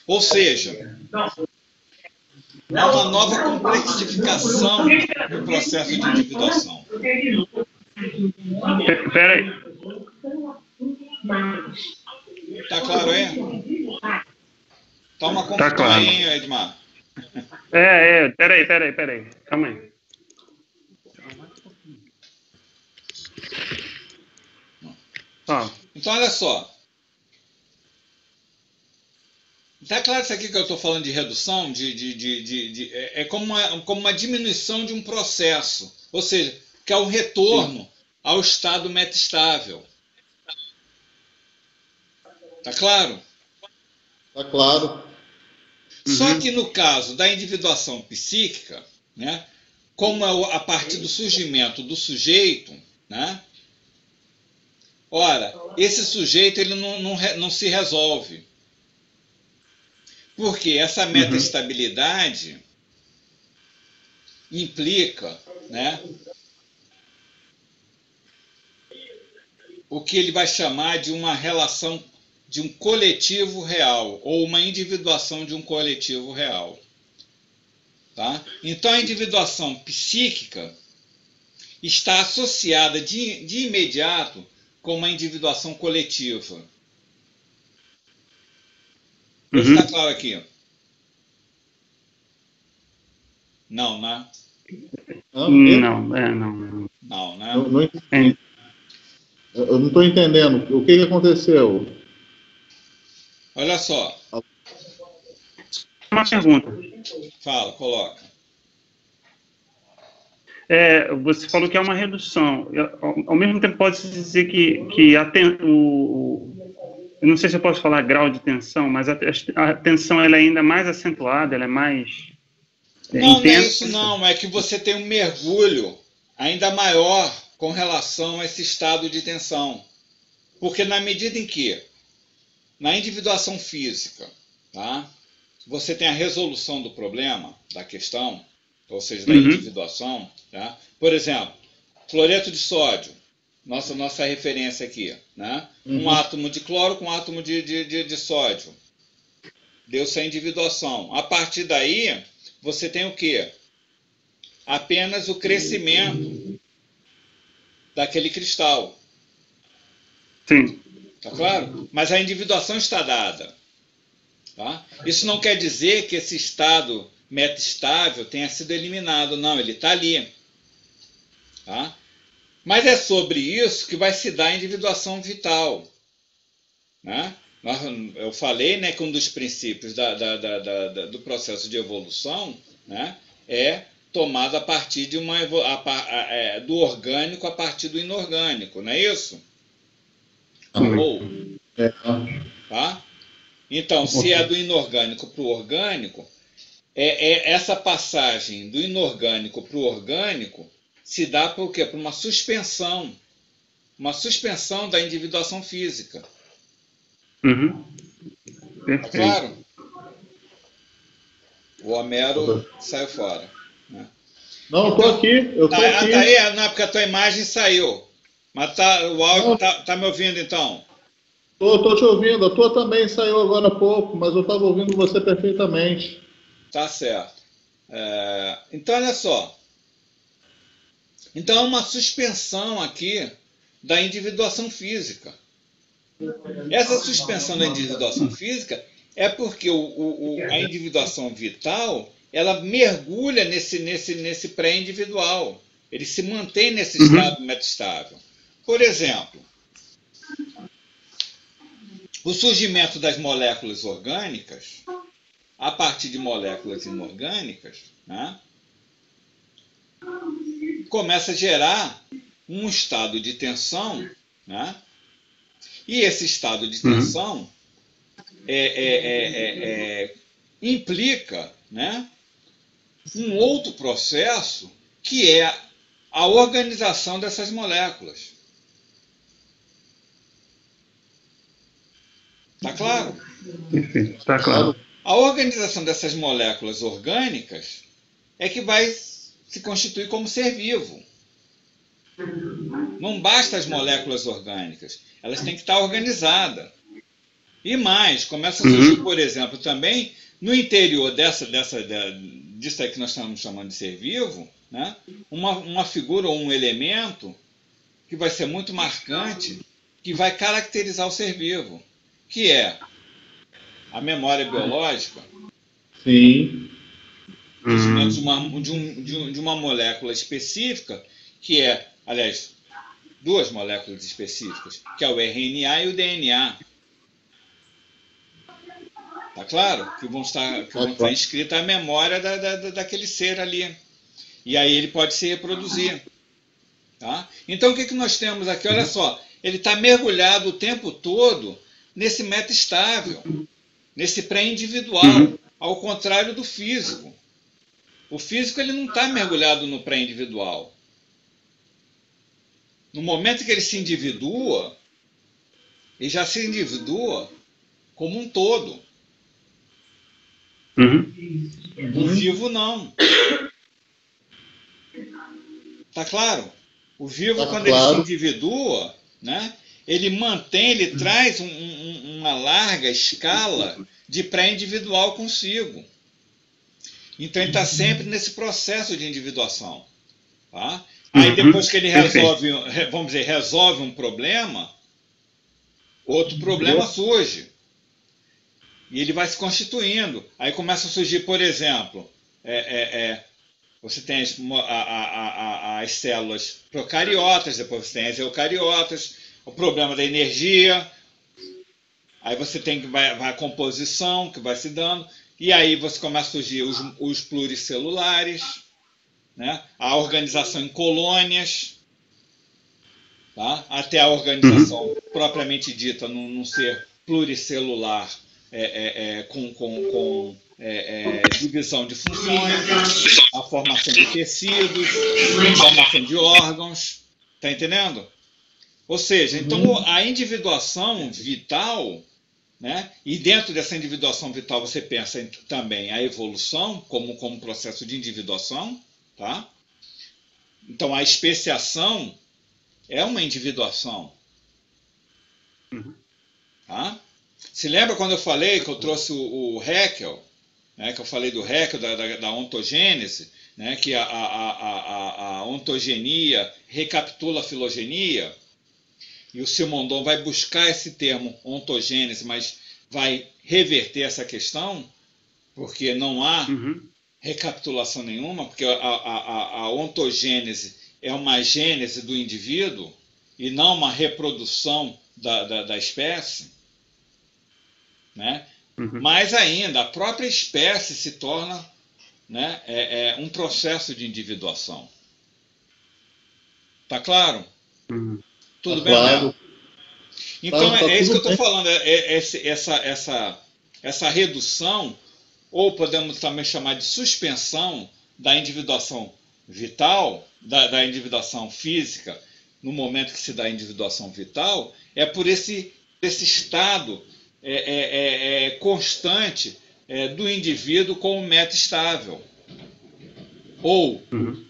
Speaker 1: Ou seja, há uma nova complexificação do processo de individuação.
Speaker 3: Espera aí.
Speaker 1: Tá claro aí? Toma
Speaker 3: Tá claro.
Speaker 1: aí, Edmar.
Speaker 3: Peraí. Calma aí. Ó,
Speaker 1: Então, olha só. Tá claro isso aqui que eu estou falando de redução? É como uma diminuição de um processo. Ou seja, que é um retorno ao estado metastável. Tá claro?
Speaker 2: Tá claro.
Speaker 1: Só que no caso da individuação psíquica, né, como é a partir do surgimento do sujeito, né, ora, esse sujeito ele não se resolve. Porque essa metaestabilidade implica, né, o que ele vai chamar de uma relação de um coletivo real, ou uma individuação de um coletivo real. Tá? Então, a individuação psíquica está associada de imediato com uma individuação coletiva. Está claro aqui? Não, né?
Speaker 3: Não,
Speaker 1: Não, né?
Speaker 2: Eu não estou entendendo. O que aconteceu?
Speaker 1: Olha só.
Speaker 3: Uma pergunta.
Speaker 1: Fala, coloca.
Speaker 3: Você falou que é uma redução. Ao mesmo tempo, pode-se dizer que eu não sei se eu posso falar grau de tensão, mas a tensão ela é ainda mais acentuada, ela é mais
Speaker 1: intensa.
Speaker 3: Não é
Speaker 1: isso não. É que você tem um mergulho ainda maior com relação a esse estado de tensão. Porque na medida em que na individuação física, tá, você tem a resolução do problema, da questão, ou seja, da individuação. Tá? Por exemplo, cloreto de sódio, nossa referência aqui. Né? Um átomo de cloro com um átomo de sódio. Deu-se a individuação. A partir daí, você tem o quê? Apenas o crescimento daquele cristal.
Speaker 3: Sim.
Speaker 1: Tá claro? Mas a individuação está dada. Tá? Isso não quer dizer que esse estado metastável tenha sido eliminado. Não, ele está ali. Tá? Mas é sobre isso que vai se dar a individuação vital. Né? Eu falei, né, que um dos princípios do processo de evolução, né, é tomado a partir de do orgânico a partir do inorgânico. Não é isso? Tá? Então, se é do inorgânico para o orgânico, essa passagem do inorgânico para o orgânico se dá por quê? Por uma suspensão da individuação física.
Speaker 3: Perfeito.
Speaker 1: Tá claro? O Homero saiu fora. Né?
Speaker 2: Não, eu tô aqui. Tá
Speaker 1: aí? Não, porque a tua imagem saiu. Mas o áudio tá me ouvindo, então?
Speaker 2: Tô te ouvindo. A tua também saiu agora há pouco, mas eu estava ouvindo você perfeitamente.
Speaker 1: Tá certo. Então, olha só. Então, é uma suspensão aqui da individuação física. Essa suspensão da individuação física é porque a individuação vital ela mergulha nesse pré-individual. Ele se mantém nesse estado metastável. Por exemplo, o surgimento das moléculas orgânicas a partir de moléculas inorgânicas, né, começa a gerar um estado de tensão, né, e esse estado de tensão implica, né, um outro processo que é a organização dessas moléculas. Está claro?
Speaker 3: Está claro.
Speaker 1: A organização dessas moléculas orgânicas é que vai se constituir como ser vivo. Não basta as moléculas orgânicas, elas têm que estar organizadas. E mais, começa a surgir, por exemplo, também no interior disso aí que nós estamos chamando de ser vivo, né, uma figura ou um elemento que vai ser muito marcante, que vai caracterizar o ser vivo, que é a memória biológica.
Speaker 2: Sim.
Speaker 1: De uma molécula específica, que é, aliás, duas moléculas específicas, que é o RNA e o DNA. Tá claro? Que vão estar inscritas a memória daquele ser ali. E aí ele pode se reproduzir. Tá? Então o que nós temos aqui? Olha só, ele está mergulhado o tempo todo nesse meta-estável, nesse pré-individual, ao contrário do físico. O físico ele não está mergulhado no pré-individual. No momento que ele se individua, ele já se individua como um todo. O vivo não. Tá claro? O vivo, quando ele se individua, né, ele traz uma larga escala de pré-individual consigo. Então ele está sempre nesse processo de individuação. Tá? Aí depois que ele resolve um problema, outro problema surge. E ele vai se constituindo. Aí começa a surgir, por exemplo, você tem as células procariotas, depois você tem as eucariotas, o problema da energia, aí você tem a composição que vai se dando, e aí você começa a surgir os pluricelulares, né? A organização em colônias, tá? Até a organização propriamente dita num ser pluricelular, com divisão de funções, a formação de tecidos, a formação de órgãos. Está entendendo? Ou seja, então a individuação vital, né, e dentro dessa individuação vital você pensa também a evolução como processo de individuação. Tá? Então a especiação é uma individuação. Tá? Se lembra quando eu falei que eu trouxe o Haeckel, né, que eu falei do Haeckel, da ontogênese, né, que a ontogenia recapitula a filogenia, e o Simondon vai buscar esse termo ontogênese, mas vai reverter essa questão, porque não há recapitulação nenhuma, porque a ontogênese é uma gênese do indivíduo e não uma reprodução da espécie. Né? Mais ainda, a própria espécie se torna, né, um processo de individuação. Tá claro? Tudo bem,
Speaker 2: claro.
Speaker 1: Léo? Então
Speaker 2: tá
Speaker 1: isso que eu estou
Speaker 2: bem.
Speaker 1: falando, essa redução, ou podemos também chamar de suspensão da individuação vital, da individuação física, no momento que se dá a individuação vital, é por esse estado constante do indivíduo como meta-estável, ou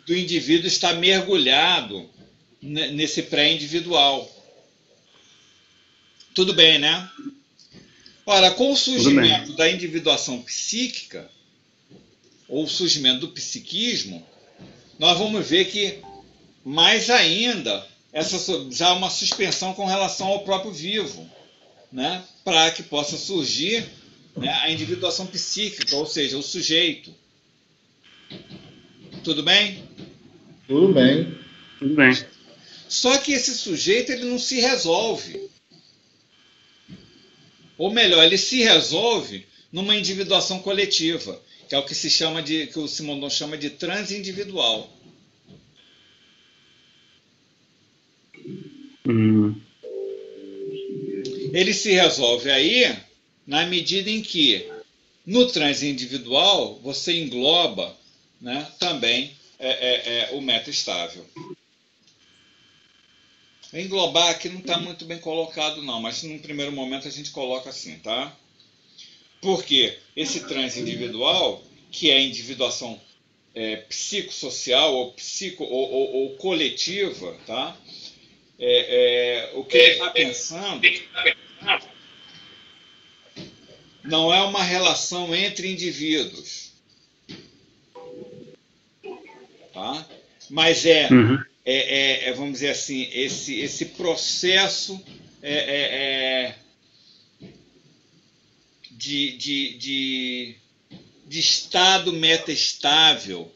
Speaker 1: do indivíduo estar mergulhado nesse pré-individual. Tudo bem, né? Ora, com o surgimento da individuação psíquica, ou o surgimento do psiquismo, nós vamos ver que, mais ainda, já há uma suspensão com relação ao próprio vivo, né? Para que possa surgir, né, a individuação psíquica, ou seja, o sujeito. Tudo bem?
Speaker 2: Tudo bem.
Speaker 3: Tudo bem.
Speaker 1: Só que esse sujeito ele não se resolve. Ou melhor, ele se resolve numa individuação coletiva, que é o que se chama que o Simondon chama de transe individual. Ele se resolve aí na medida em que no transe individual você engloba, né, também o meta-estável. Englobar aqui não está muito bem colocado não, mas num primeiro momento a gente coloca assim, tá? Porque esse transe individual, que é a individuação psicossocial ou coletiva, tá? O que ele está pensando não é uma relação entre indivíduos, tá? Mas vamos dizer assim, esse processo de estado metaestável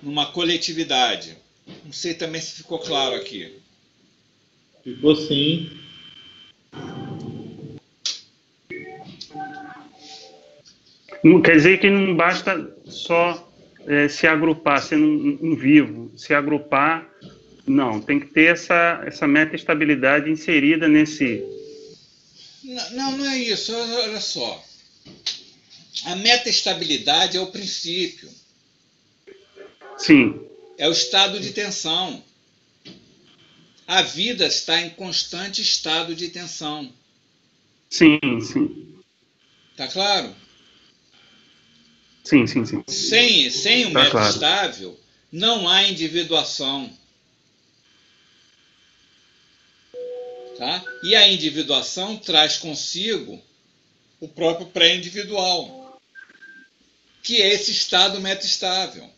Speaker 1: numa coletividade. Não sei também se ficou claro aqui.
Speaker 2: Ficou sim.
Speaker 3: Quer dizer que não basta só se agrupar, sendo um vivo, se agrupar, não, tem que ter essa meta-estabilidade inserida nesse...
Speaker 1: Não é isso, olha só. A meta-estabilidade é o princípio.
Speaker 3: Sim.
Speaker 1: É o estado de tensão. A vida está em constante estado de tensão.
Speaker 3: Sim, sim.
Speaker 1: Tá claro?
Speaker 3: Sim.
Speaker 1: Sem o
Speaker 3: tá
Speaker 1: meta-estável, claro, não há individuação. Tá? E a individuação traz consigo o próprio pré-individual, que é esse estado meta-estável.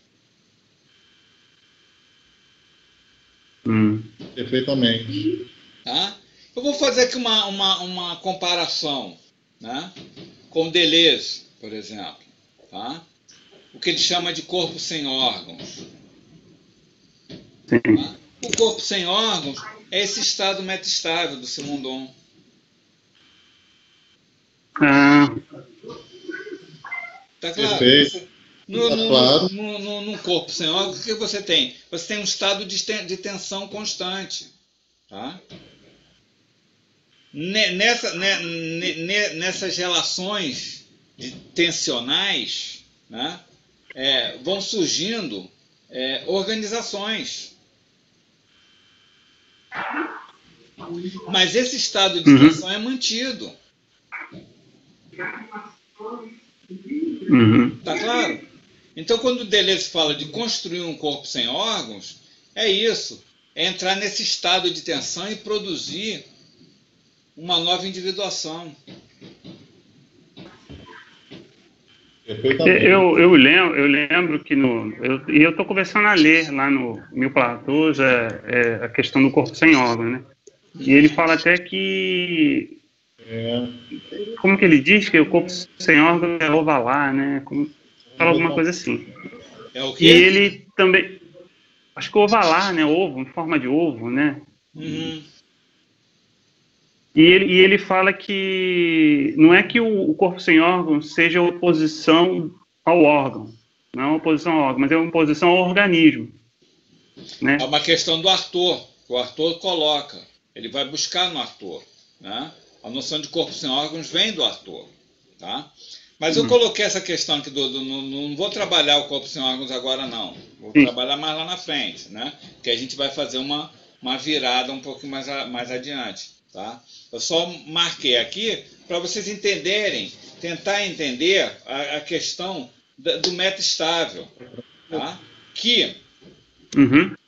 Speaker 2: Perfeitamente.
Speaker 1: Tá? Eu vou fazer aqui uma comparação, né, com Deleuze, por exemplo. Tá? O que ele chama de corpo sem órgãos. Tá? O corpo sem órgãos é esse estado meta-estável do Simondon. Tá claro?
Speaker 2: Perfeito.
Speaker 1: No corpo sem órgãos, o que você tem? Você tem um estado de tensão constante. Tá? Nessas relações tensionais, né, vão surgindo organizações. Mas esse estado de tensão é mantido. Tá claro? Então, quando o Deleuze fala de construir um corpo sem órgãos, é isso. É entrar nesse estado de tensão e produzir uma nova individuação.
Speaker 3: Eu lembro que eu estou começando a ler lá no Mil Platôs a questão do corpo sem órgãos, né? E ele fala até que... Como que ele diz que o corpo sem órgãos é ovalar, né? Fala alguma coisa assim.
Speaker 1: É o quê?
Speaker 3: E ele também... Acho que ovalar, né? Ovo, em forma de ovo, né? E ele fala que não é que o corpo sem órgãos seja oposição ao órgão. Não é uma oposição ao órgão, mas é uma oposição ao organismo. Né?
Speaker 1: É uma questão do Arthur. O Arthur coloca. Ele vai buscar no Arthur. Né? A noção de corpo sem órgãos vem do Arthur. Tá? Mas eu coloquei essa questão aqui não vou trabalhar o corpo sem órgãos agora, não. Vou trabalhar mais lá na frente. Né? Que a gente vai fazer uma virada um pouco mais adiante. Tá? Eu só marquei aqui para vocês entenderem, tentar entender a questão do meta-estável. Tá? Que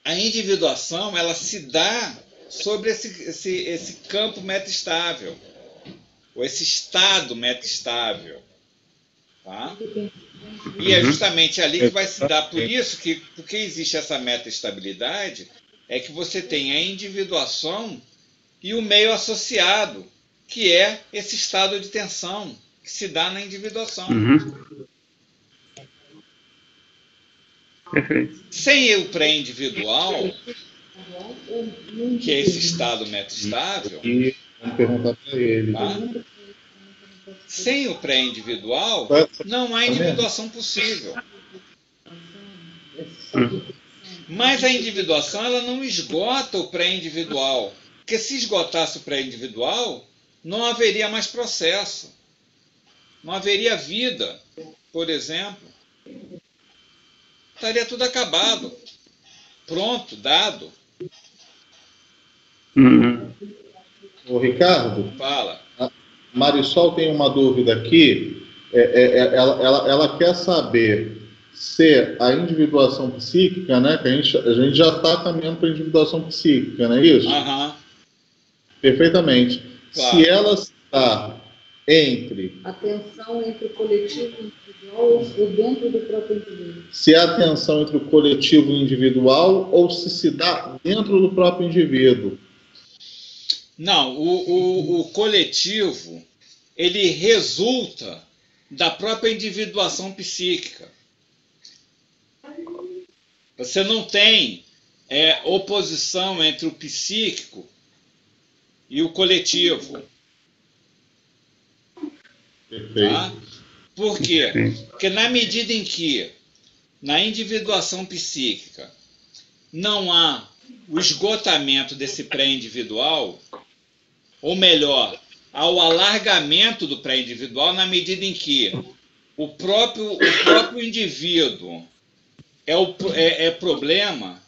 Speaker 1: a individuação ela se dá sobre esse campo meta-estável, ou esse estado meta-estável. Tá? E é justamente ali que vai se dar. Por isso que, porque existe essa meta-estabilidade, é que você tem a individuação e o meio associado, que é esse estado de tensão que se dá na individuação.
Speaker 3: Perfeito.
Speaker 1: Sem o pré-individual, que é esse estado meta-estável,
Speaker 2: vamos perguntar para ele.
Speaker 1: tá? sem o pré-individual, não há individuação possível. Mas a individuação ela não esgota o pré-individual. Porque se esgotasse o pré-individual, não haveria mais processo. Não haveria vida, por exemplo. Estaria tudo acabado. Pronto, dado.
Speaker 2: Ô, Ricardo,
Speaker 1: Fala.
Speaker 2: a Marisol tem uma dúvida aqui. Ela quer saber se a individuação psíquica, né? Que a gente já está caminhando para a individuação psíquica, não é isso?
Speaker 1: Aham.
Speaker 2: Perfeitamente.
Speaker 1: Claro.
Speaker 2: Se ela está entre...
Speaker 4: A tensão entre o coletivo e o individual ou dentro do próprio indivíduo?
Speaker 2: Se há tensão entre o coletivo e o individual ou se dá dentro do próprio indivíduo.
Speaker 1: Não, o coletivo, ele resulta da própria individuação psíquica. Você não tem oposição entre o psíquico e o coletivo.
Speaker 2: Perfeito.
Speaker 1: Tá? Por quê? Porque na medida em que na individuação psíquica não há o esgotamento desse pré-individual, ou melhor, há o alargamento do pré-individual na medida em que o próprio indivíduo é problema,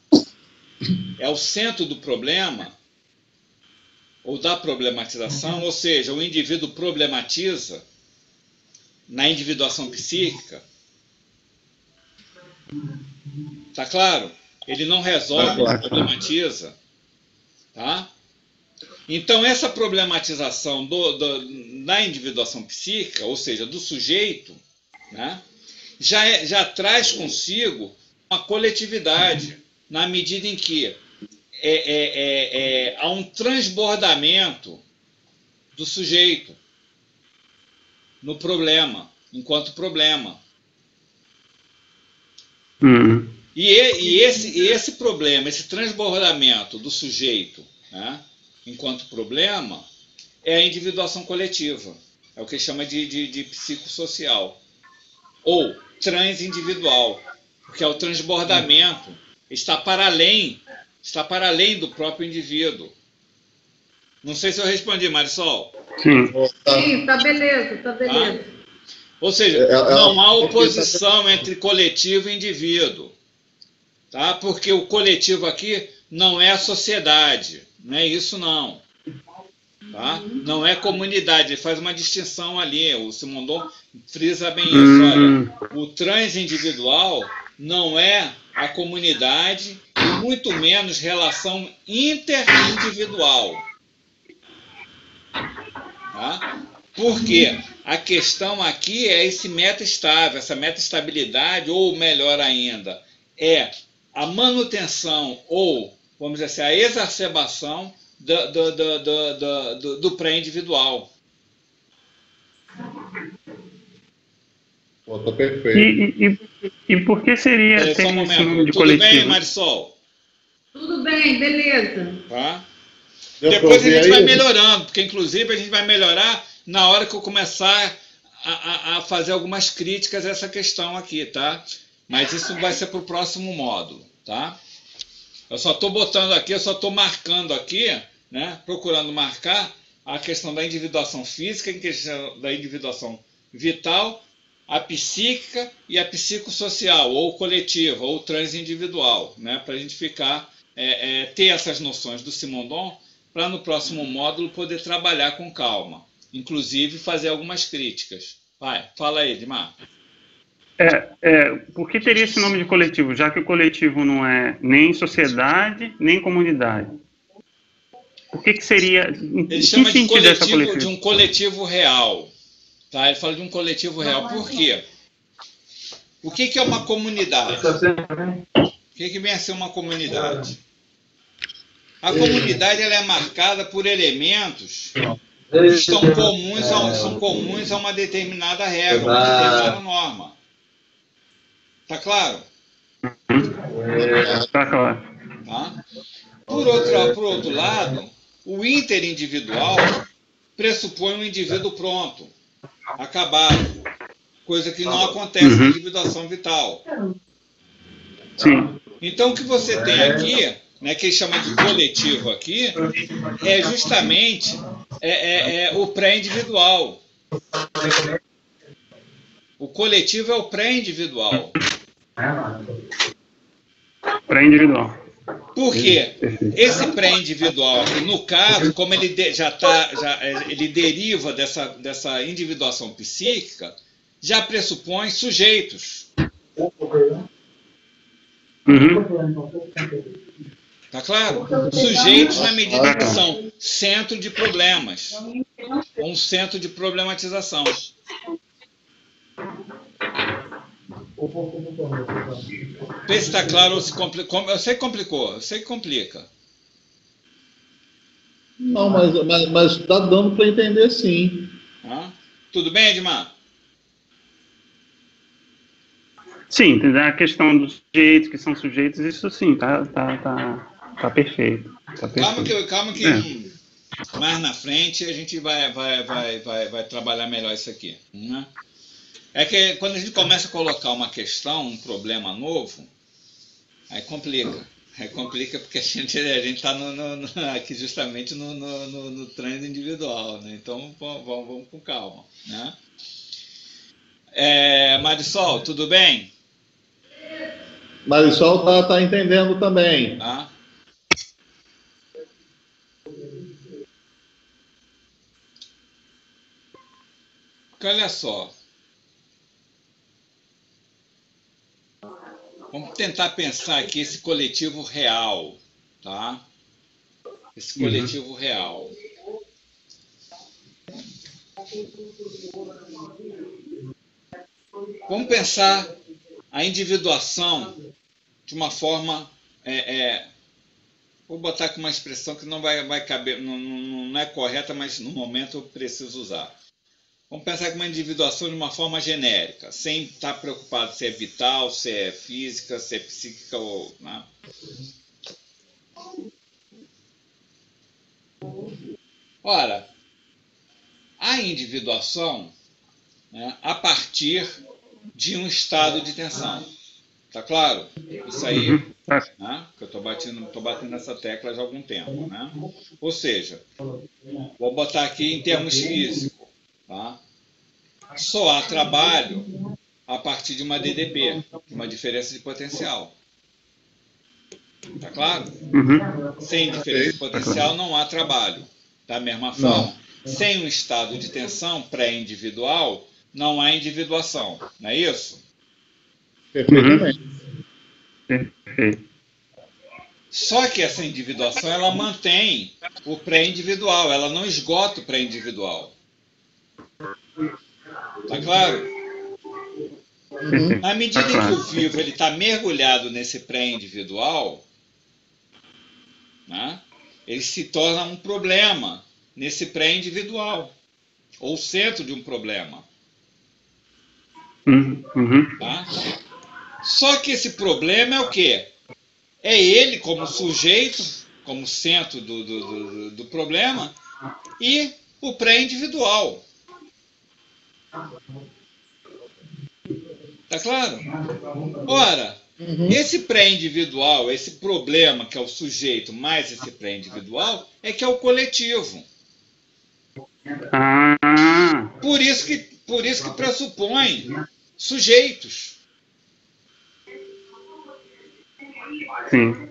Speaker 1: é o centro do problema, ou da problematização, ou seja, o indivíduo problematiza na individuação psíquica. Tá claro? Ele não resolve, ele problematiza. Tá? Então, essa problematização da individuação psíquica, ou seja, do sujeito, né, já traz consigo uma coletividade, na medida em que há um transbordamento do sujeito no problema, enquanto problema. E esse problema, esse transbordamento do sujeito, né, enquanto problema, é a individuação coletiva. É o que chama de psicossocial. Ou transindividual, porque é o transbordamento, está para além do próprio indivíduo. Não sei se eu respondi, Marisol.
Speaker 4: Sim, tá beleza, tá beleza.
Speaker 1: Tá? Ou seja, não há oposição entre coletivo e indivíduo. Tá? Porque o coletivo aqui não é a sociedade. Não é isso, não. Tá? Não é comunidade. Ele faz uma distinção ali. O Simondon frisa bem isso. Olha, o transindividual não é a comunidade e muito menos relação interindividual. Tá? Porque a questão aqui é esse meta-estável, essa meta-estabilidade, ou melhor ainda, é a manutenção ou, vamos dizer assim, a exacerbação do pré-individual.
Speaker 2: Tá perfeito.
Speaker 3: E por que seria ter
Speaker 1: um
Speaker 3: esse nome de
Speaker 1: Tudo
Speaker 3: coletivo?
Speaker 1: bem, Marisol?
Speaker 4: Tudo bem, beleza.
Speaker 1: Tá? Depois a gente vai melhorando, porque inclusive a gente vai melhorar na hora que eu começar a fazer algumas críticas a essa questão aqui, tá? Mas isso vai ser para o próximo módulo, tá? Eu só estou botando aqui, eu só estou marcando aqui, né? Procurando marcar a questão da individuação física, a questão da individuação vital, a psíquica e a psicossocial, ou coletiva, ou transindividual, né? Para a gente ficar, ter essas noções do Simondon, para no próximo módulo poder trabalhar com calma, inclusive fazer algumas críticas. Vai, fala aí, Edmar.
Speaker 3: Por que teria esse nome de coletivo, já que o coletivo não é nem sociedade, nem comunidade? Por que seria...
Speaker 1: Ele chama de coletivo, de um coletivo real. Tá? Ele fala de um coletivo real. Por quê? O que é uma comunidade? O que vem a ser uma comunidade? A comunidade ela é marcada por elementos que são comuns a uma determinada regra, uma determinada norma. Tá claro?
Speaker 3: Tá claro.
Speaker 1: Tá? Por outro lado, o interindividual pressupõe um indivíduo pronto. acabado. Coisa que não acontece na individuação vital.
Speaker 3: Sim.
Speaker 1: Então, o que você tem aqui, né, que ele chama de coletivo aqui, é justamente o pré-individual. O coletivo é o pré-individual.
Speaker 3: Pré-individual.
Speaker 1: Por quê? Esse pré-individual aqui, no caso, como ele ele deriva dessa individuação psíquica, já pressupõe sujeitos. Tá claro? Sujeitos na medida que são centro de problemas, um centro de problematização. Vê se está claro ou se complicou. Eu sei que complicou, eu sei que complica.
Speaker 2: Não, mas está dando para entender sim.
Speaker 1: Tudo bem, Edmar?
Speaker 3: Sim, entender a questão dos sujeitos, que são sujeitos, isso sim, tá perfeito. Tá perfeito.
Speaker 1: Calma que mais na frente a gente vai trabalhar melhor isso aqui. Né? É que quando a gente começa a colocar uma questão, um problema novo, aí complica. Aí complica porque a gente está aqui justamente no trânsito individual. Né? Então vamos com calma. Né? Marisol, tudo bem?
Speaker 2: Marisol tá entendendo também.
Speaker 1: Tá. Porque olha só. Vamos tentar pensar aqui esse coletivo real, tá? Esse coletivo real. Vamos pensar a individuação de uma forma... vou botar aqui uma expressão que não vai caber, não é correta, mas no momento eu preciso usar. Vamos pensar que uma individuação de uma forma genérica, sem estar preocupado se é vital, se é física, se é psíquica ou... Né? Ora, a individuação, né, a partir de um estado de tensão. Tá claro? Isso aí, né, que eu estou batendo nessa tecla já há algum tempo. Né? Ou seja, vou botar aqui em termos físicos. Tá? Só há trabalho a partir de uma DDP, uma diferença de potencial. Tá claro? Sem diferença de potencial não há trabalho. Da mesma forma, sem um estado de tensão pré-individual, não há individuação. Não é isso?
Speaker 2: Perfeitamente.
Speaker 3: Perfeito.
Speaker 1: Só que essa individuação ela mantém o pré-individual, ela não esgota o pré-individual. Tá claro? Na medida em que o vivo está mergulhado nesse pré-individual, né, ele se torna um problema nesse pré-individual, ou centro de um problema. Tá? Só que esse problema é o quê? É ele como sujeito, como centro do problema, e o pré-individual. Tá claro? Ora, esse pré-individual, esse problema que é o sujeito mais esse pré-individual, é que é o coletivo. Por isso que pressupõe sujeitos.
Speaker 3: Sim.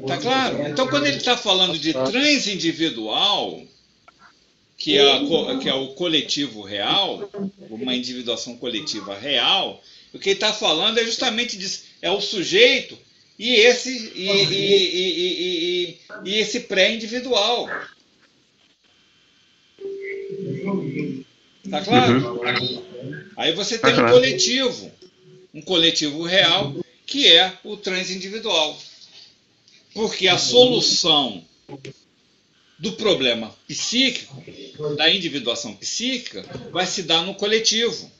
Speaker 1: Tá claro? Então, quando ele está falando de transindividual, que é o coletivo real, uma individuação coletiva real, o que ele está falando é justamente disso. É o sujeito e esse pré-individual. Tá claro? Aí você tem um coletivo real, que é o transindividual. Porque a solução do problema psíquico, da individuação psíquica, vai se dar no coletivo.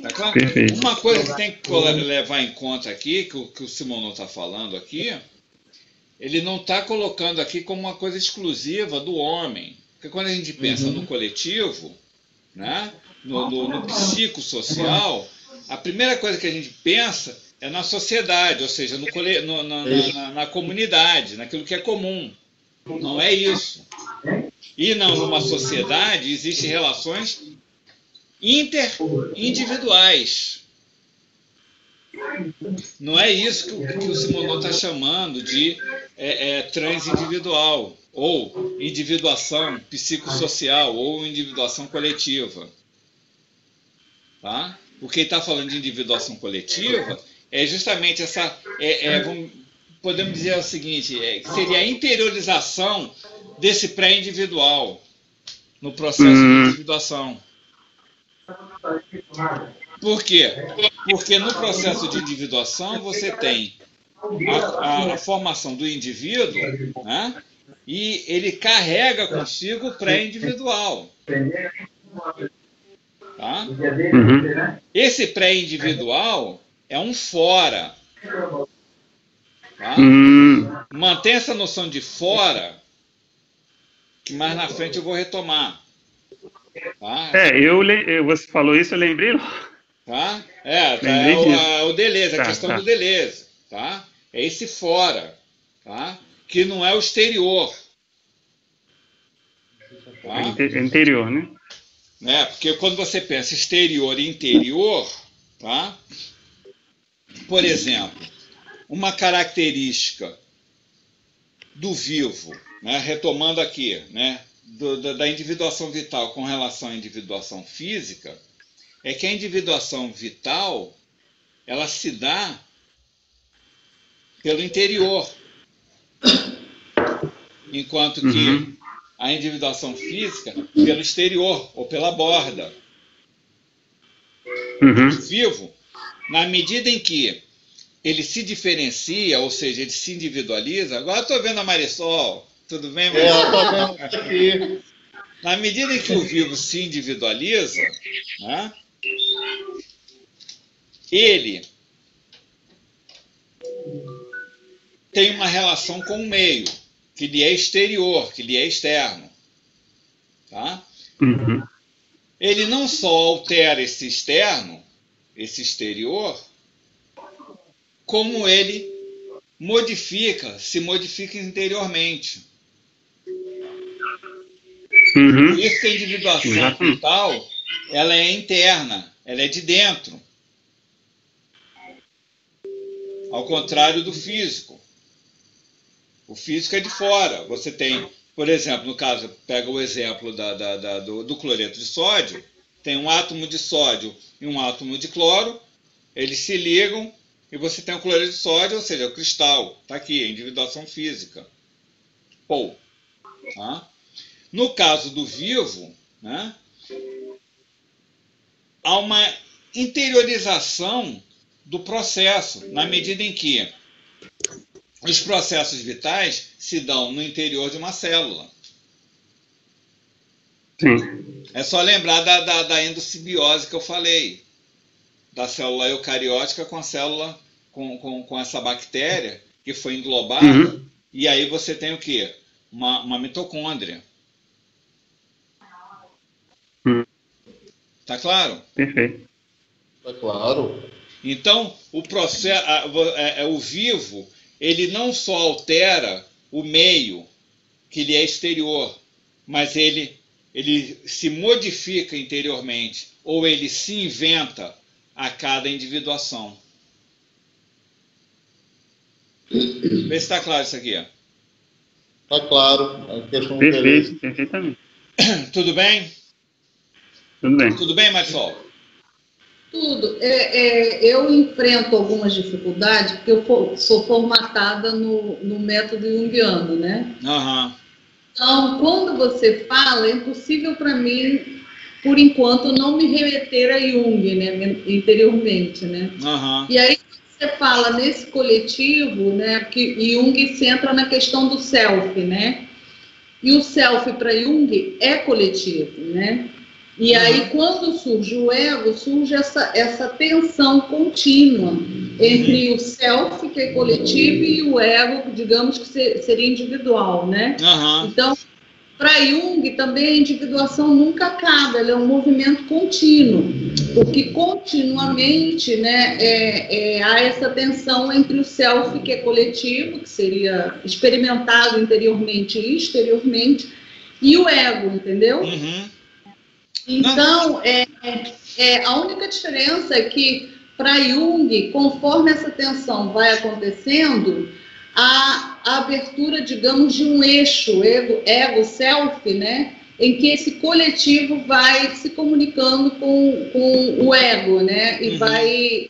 Speaker 1: Tá claro?
Speaker 3: Perfeito.
Speaker 1: Uma coisa que tem que levar em conta aqui, que o Simonon está falando aqui, ele não está colocando aqui como uma coisa exclusiva do homem. Porque quando a gente pensa no coletivo, né, no psicossocial, a primeira coisa que a gente pensa é na sociedade, ou seja, na comunidade, naquilo que é comum. Não é isso. E numa sociedade existem relações interindividuais. Não é isso que o Simondon está chamando de transindividual, ou individuação psicossocial, ou individuação coletiva. Tá? O que ele está falando de individuação coletiva é justamente essa... podemos dizer o seguinte, seria a interiorização desse pré-individual no processo de individuação. Por quê? Porque no processo de individuação você tem a formação do indivíduo, né? E ele carrega consigo o pré-individual. Tá? Esse pré-individual é um fora. Tá? Mantém essa noção de fora, que mais na frente eu vou retomar. Tá?
Speaker 3: Você falou isso, eu lembrei.
Speaker 1: Tá? O Deleuze, a questão do Deleuze. Tá? É esse fora, tá? Que não é o exterior. Tá?
Speaker 3: Interior, né?
Speaker 1: Porque quando você pensa exterior e interior, tá? Por exemplo, uma característica do vivo, né? Retomando aqui, né? Da individuação vital com relação à individuação física, é que a individuação vital ela se dá pelo interior, enquanto que a individuação física pelo exterior ou pela borda. O vivo, na medida em que ele se diferencia, ou seja, ele se individualiza. Agora eu estou vendo a Marisol. Tudo bem, Marisol?
Speaker 2: Eu estou vendo aqui.
Speaker 1: Na medida em que o vivo se individualiza, né, ele tem uma relação com o meio, que lhe é exterior, que lhe é externo. Tá? Ele não só altera esse externo, esse exterior, como ele se modifica interiormente. Por isso que a individuação vital, ela é interna, ela é de dentro. Ao contrário do físico. O físico é de fora. Você tem, por exemplo, no caso, pega o exemplo do cloreto de sódio, tem um átomo de sódio e um átomo de cloro, eles se ligam e você tem o cloreto de sódio, ou seja, o cristal. Está aqui, a individuação física. Tá? No caso do vivo, né, há uma interiorização do processo, na medida em que os processos vitais se dão no interior de uma célula.
Speaker 3: Sim.
Speaker 1: É só lembrar da endossimbiose que eu falei, da célula eucariótica com a célula, com essa bactéria que foi englobada, e aí você tem o quê? Uma mitocôndria. Tá claro?
Speaker 3: Perfeito.
Speaker 2: Tá claro.
Speaker 1: Então, o vivo, ele não só altera o meio, que lhe é exterior, mas ele se modifica interiormente, ou ele se inventa a cada individuação. Vê se está claro isso aqui.
Speaker 2: Está claro. A questão
Speaker 3: Perfeito, perfeitamente.
Speaker 1: Tudo bem?
Speaker 3: Tudo bem.
Speaker 1: Tudo bem, Marisol?
Speaker 4: Tudo. Eu enfrento algumas dificuldades, porque eu sou formatada no método junguiano, né? Então, quando você fala, é impossível para mim, por enquanto, não me remeter a Jung, né, interiormente, né? E aí, você fala nesse coletivo, né, que Jung se entra na questão do self, né? E o self para Jung é coletivo, né? E aí, quando surge o ego, surge essa tensão contínua entre o self, que é coletivo, e o ego, digamos que seria individual, né? Então, para Jung, também a individuação nunca acaba, ela é um movimento contínuo, porque continuamente, né, há essa tensão entre o self, que é coletivo, que seria experimentado interiormente e exteriormente, e o ego, entendeu? Então, a única diferença é que, para Jung, conforme essa tensão vai acontecendo, a abertura, digamos, de um eixo ego-self, né, em que esse coletivo vai se comunicando com o ego, né, e vai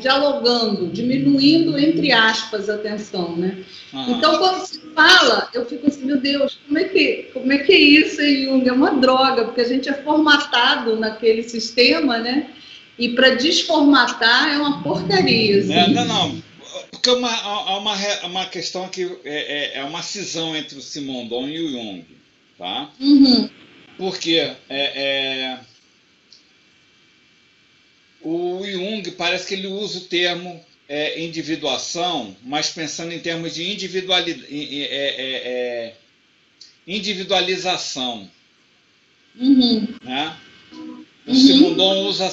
Speaker 4: dialogando, diminuindo, entre aspas, a tensão, né. Então, quando se fala, eu fico assim, meu Deus, como é que é isso em Jung? É uma droga, porque a gente é formatado naquele sistema, né, e para desformatar é uma porcaria. Assim.
Speaker 1: Não. Porque há uma questão que é uma cisão entre o Simondon e o Jung, tá? Porque o Jung parece que ele usa o termo individuação, mas pensando em termos de individualização, né? O Simondon usa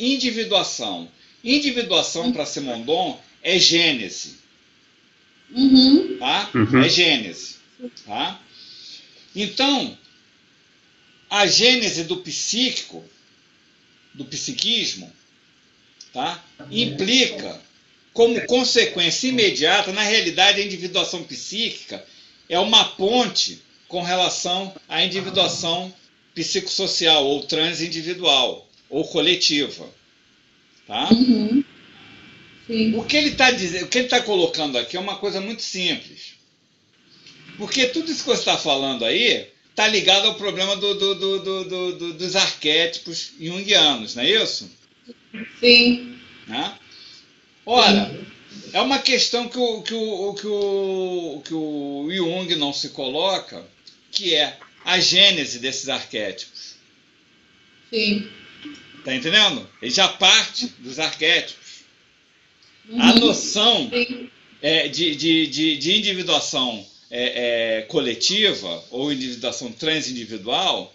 Speaker 1: individuação. Individuação para Simondon é gênese. Tá? É gênese. Tá? Então, a gênese do psíquico, do psiquismo, tá? Implica, como consequência imediata, na realidade, a individuação psíquica é uma ponte com relação à individuação psicossocial, ou transindividual, ou coletiva. Tá? O que ele está dizendo, o que ele está colocando aqui é uma coisa muito simples. Porque tudo isso que você está falando aí está ligado ao problema dos arquétipos junguianos, não é isso?
Speaker 4: Sim.
Speaker 1: Né? Ora, é uma questão que o Jung não se coloca, que é a gênese desses arquétipos.
Speaker 4: Sim.
Speaker 1: Tá entendendo? Ele já parte dos arquétipos. A noção de individuação coletiva ou individuação transindividual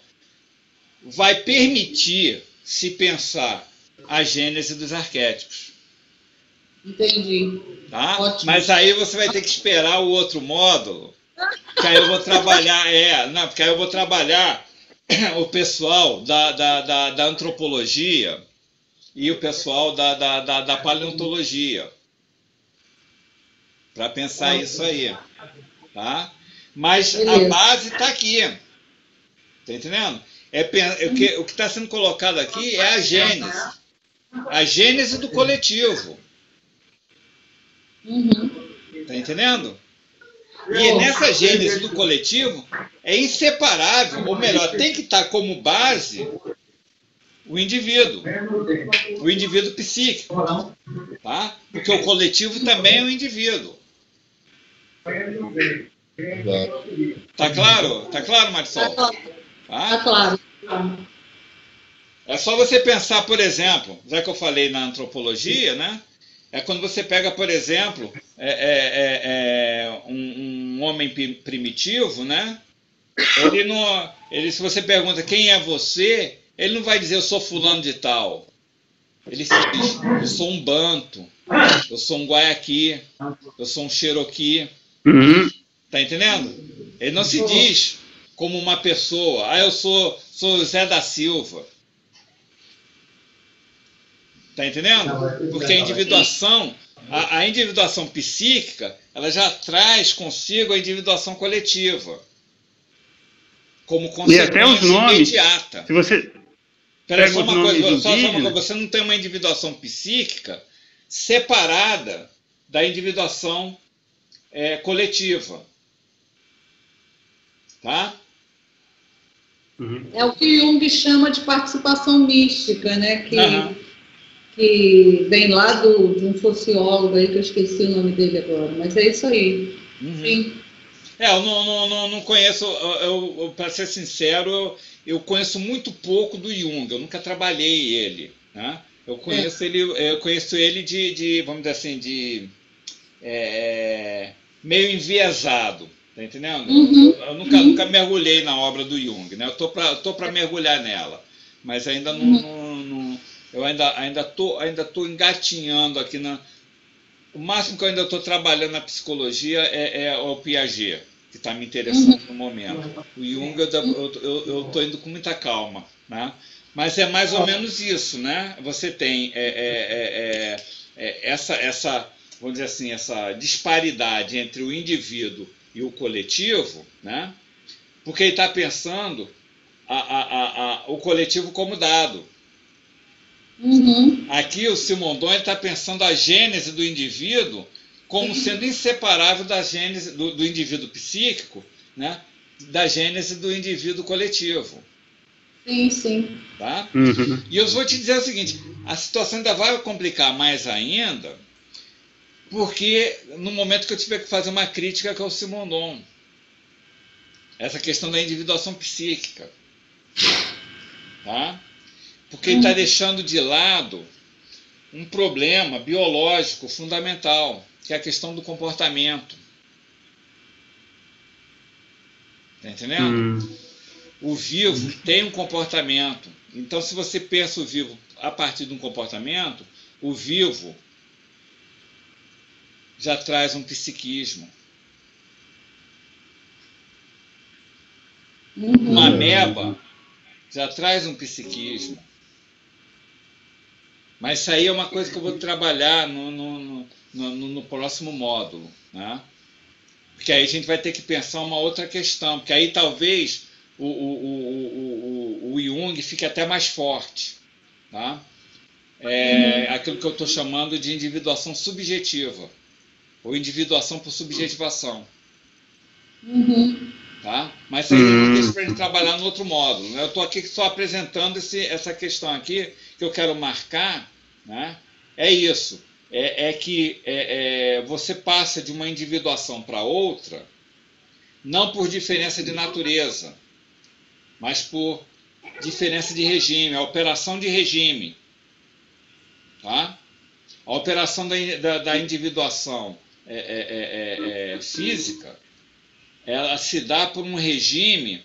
Speaker 1: vai permitir se pensar a gênese dos arquétipos.
Speaker 4: Entendi.
Speaker 1: Tá? Mas aí você vai ter que esperar o outro módulo, que aí eu vou trabalhar, porque aí eu vou trabalhar o pessoal da antropologia e o pessoal da paleontologia para pensar isso aí, tá? Mas a base está aqui, tá entendendo? O que está sendo colocado aqui é a gênese do coletivo, tá entendendo? E nessa gênese do coletivo é inseparável, ou melhor, tem que estar como base o indivíduo psíquico, tá? Porque o coletivo também é um indivíduo. Tá claro? Tá claro, Marisol?
Speaker 4: Tá claro.
Speaker 1: É só você pensar, por exemplo, já que eu falei na antropologia, né? É quando você pega, por exemplo, um homem primitivo, né? Se você pergunta quem é você, ele não vai dizer eu sou fulano de tal. Ele se diz, eu sou um banto, eu sou um guaiaqui, eu sou um cherokee. Tá entendendo? Ele não se diz como uma pessoa, eu sou Zé da Silva. Tá entendendo? Porque a individuação, a individuação psíquica, ela já traz consigo a individuação coletiva. Como consequência
Speaker 3: e até os nomes,
Speaker 1: imediata.
Speaker 3: Se você
Speaker 1: Pera, só uma coisa, você não tem uma individuação psíquica separada da individuação coletiva. Tá?
Speaker 4: É o que Jung chama de participação mística, né? Que vem lá de um sociólogo aí, que eu esqueci o nome dele agora, mas é isso aí. Sim.
Speaker 1: Eu não conheço, para ser sincero, eu conheço muito pouco do Jung, eu nunca trabalhei ele, né? Eu conheço ele de vamos dizer assim, de meio enviesado, tá entendendo? Eu nunca mergulhei na obra do Jung, né? Eu tô para mergulhar nela, mas ainda não eu ainda tô engatinhando aqui o máximo que eu ainda estou trabalhando na psicologia é o Piaget, que está me interessando no momento. O Jung eu estou indo com muita calma, né? Mas é mais ou menos isso, né? Você tem essa, vamos dizer assim, essa disparidade entre o indivíduo e o coletivo, né? Porque ele está pensando o coletivo como dado. Aqui o Simondon está pensando a gênese do indivíduo como sendo inseparável da gênese do indivíduo psíquico, né? Da gênese do indivíduo coletivo.
Speaker 4: Sim, sim.
Speaker 1: Tá? E eu vou te dizer o seguinte, a situação ainda vai complicar mais ainda, porque no momento que eu tiver que fazer uma crítica que é o Simondon, essa questão da individuação psíquica, tá? Porque ele está deixando de lado um problema biológico fundamental, que é a questão do comportamento. Está entendendo? O vivo tem um comportamento. Então, se você pensa o vivo a partir de um comportamento, o vivo já traz um psiquismo. Uma ameba já traz um psiquismo. Mas isso aí é uma coisa que eu vou trabalhar no próximo módulo, né? Porque aí a gente vai ter que pensar uma outra questão, porque aí talvez o Jung fique até mais forte, tá? Aquilo que eu estou chamando de individuação subjetiva, ou individuação por subjetivação. Tá? Mas isso aí deixa para a gente trabalhar no outro módulo, né? Eu estou aqui só apresentando essa questão aqui, que eu quero marcar, né? É isso, que você passa de uma individuação para outra, não por diferença de natureza, mas por diferença de regime, a operação de regime. Tá? A operação da individuação física, ela se dá por um regime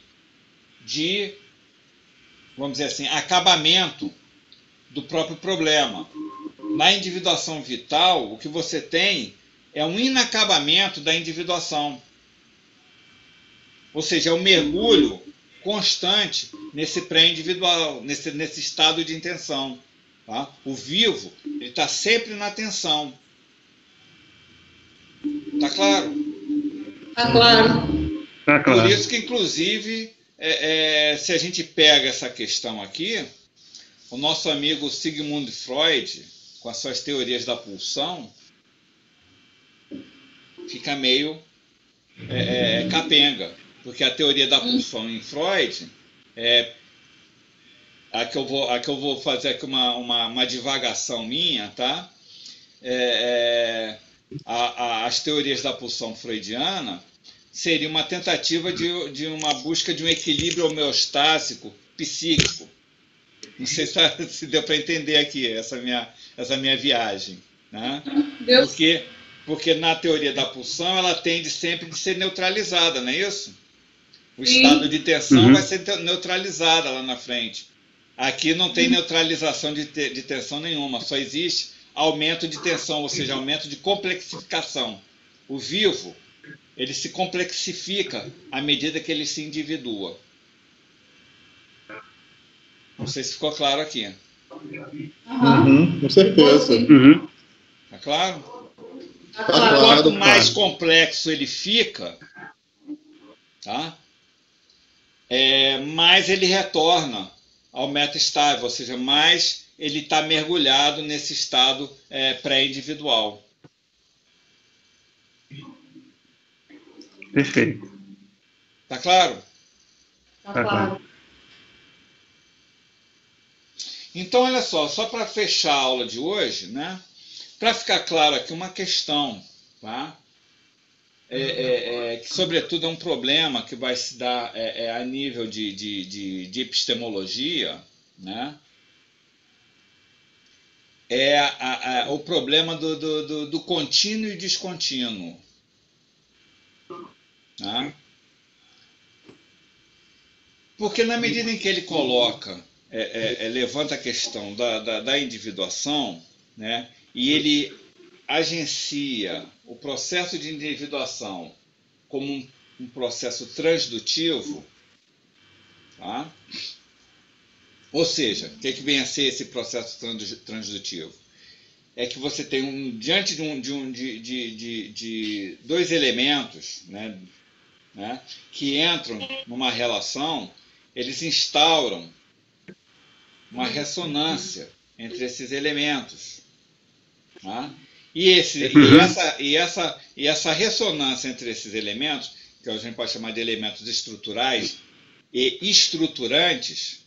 Speaker 1: de, vamos dizer assim, acabamento do próprio problema. Na individuação vital, o que você tem é um inacabamento da individuação. Ou seja, é um mergulho constante nesse pré-individual, nesse estado de intenção. Tá? O vivo está sempre na tensão. Está claro?
Speaker 4: Está claro.
Speaker 3: Tá claro.
Speaker 1: Por isso que, inclusive, se a gente pega essa questão aqui, o nosso amigo Sigmund Freud, com as suas teorias da pulsão, fica meio capenga. Porque a teoria da pulsão em Freud, a que eu vou fazer aqui uma divagação minha, tá? As teorias da pulsão freudiana seria uma tentativa de uma busca de um equilíbrio homeostásico psíquico. Não sei se deu para entender aqui essa minha viagem, né? Porque na teoria da pulsão ela tende sempre de ser neutralizada, não é isso? O estado de tensão vai ser neutralizada lá na frente. Aqui não tem neutralização de tensão nenhuma, só existe aumento de tensão, ou seja, aumento de complexificação. O vivo, ele se complexifica à medida que ele se individua. Não sei se ficou claro aqui.
Speaker 2: Com certeza.
Speaker 1: Tá claro?
Speaker 2: Tá claro.
Speaker 1: Quanto mais complexo ele fica, tá? Mais ele retorna ao meta-estável, ou seja, mais ele está mergulhado nesse estado pré-individual.
Speaker 3: Perfeito.
Speaker 1: Tá claro?
Speaker 4: Tá claro.
Speaker 1: Então, olha só para fechar a aula de hoje, né? Para ficar claro aqui uma questão, tá? Que sobretudo é um problema que vai se dar a nível de epistemologia, né? é o problema do contínuo e descontínuo. Tá? Porque na medida em que ele coloca, levanta a questão da individuação, né, e ele agencia o processo de individuação como um processo transdutivo, tá? Ou seja, o que vem a ser esse processo transdutivo? É que você tem diante de dois elementos, né, que entram numa relação, eles instauram uma ressonância entre esses elementos. Tá? E essa ressonância entre esses elementos, que a gente pode chamar de elementos estruturais e estruturantes,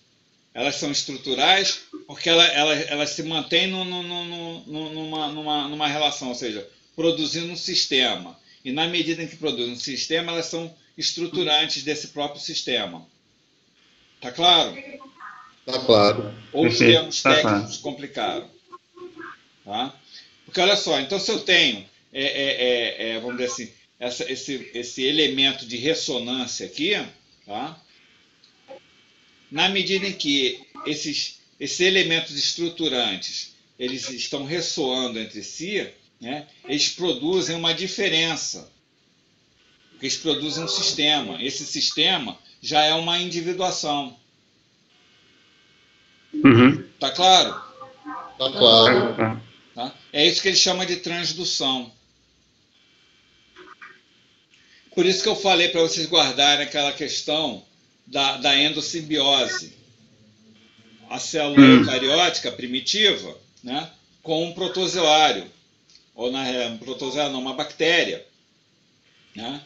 Speaker 1: elas são estruturais porque elas se mantêm numa relação, ou seja, produzindo um sistema. E na medida em que produzem um sistema, elas são estruturantes desse próprio sistema. Tá claro?
Speaker 2: Tá claro.
Speaker 1: Ou os termos técnicos complicaram. Tá? Porque olha só, então se eu tenho, vamos dizer assim, esse elemento de ressonância aqui, tá? Na medida em que esses elementos estruturantes eles estão ressoando entre si, né, eles produzem uma diferença. Eles produzem um sistema. Esse sistema já é uma individuação. Tá claro?
Speaker 2: Tá claro.
Speaker 1: Tá? É isso que ele chama de transdução. Por isso que eu falei para vocês guardarem aquela questão da endossimbiose. A célula eucariótica primitiva, né, com um protozoário, ou um protozoário não, uma bactéria, né,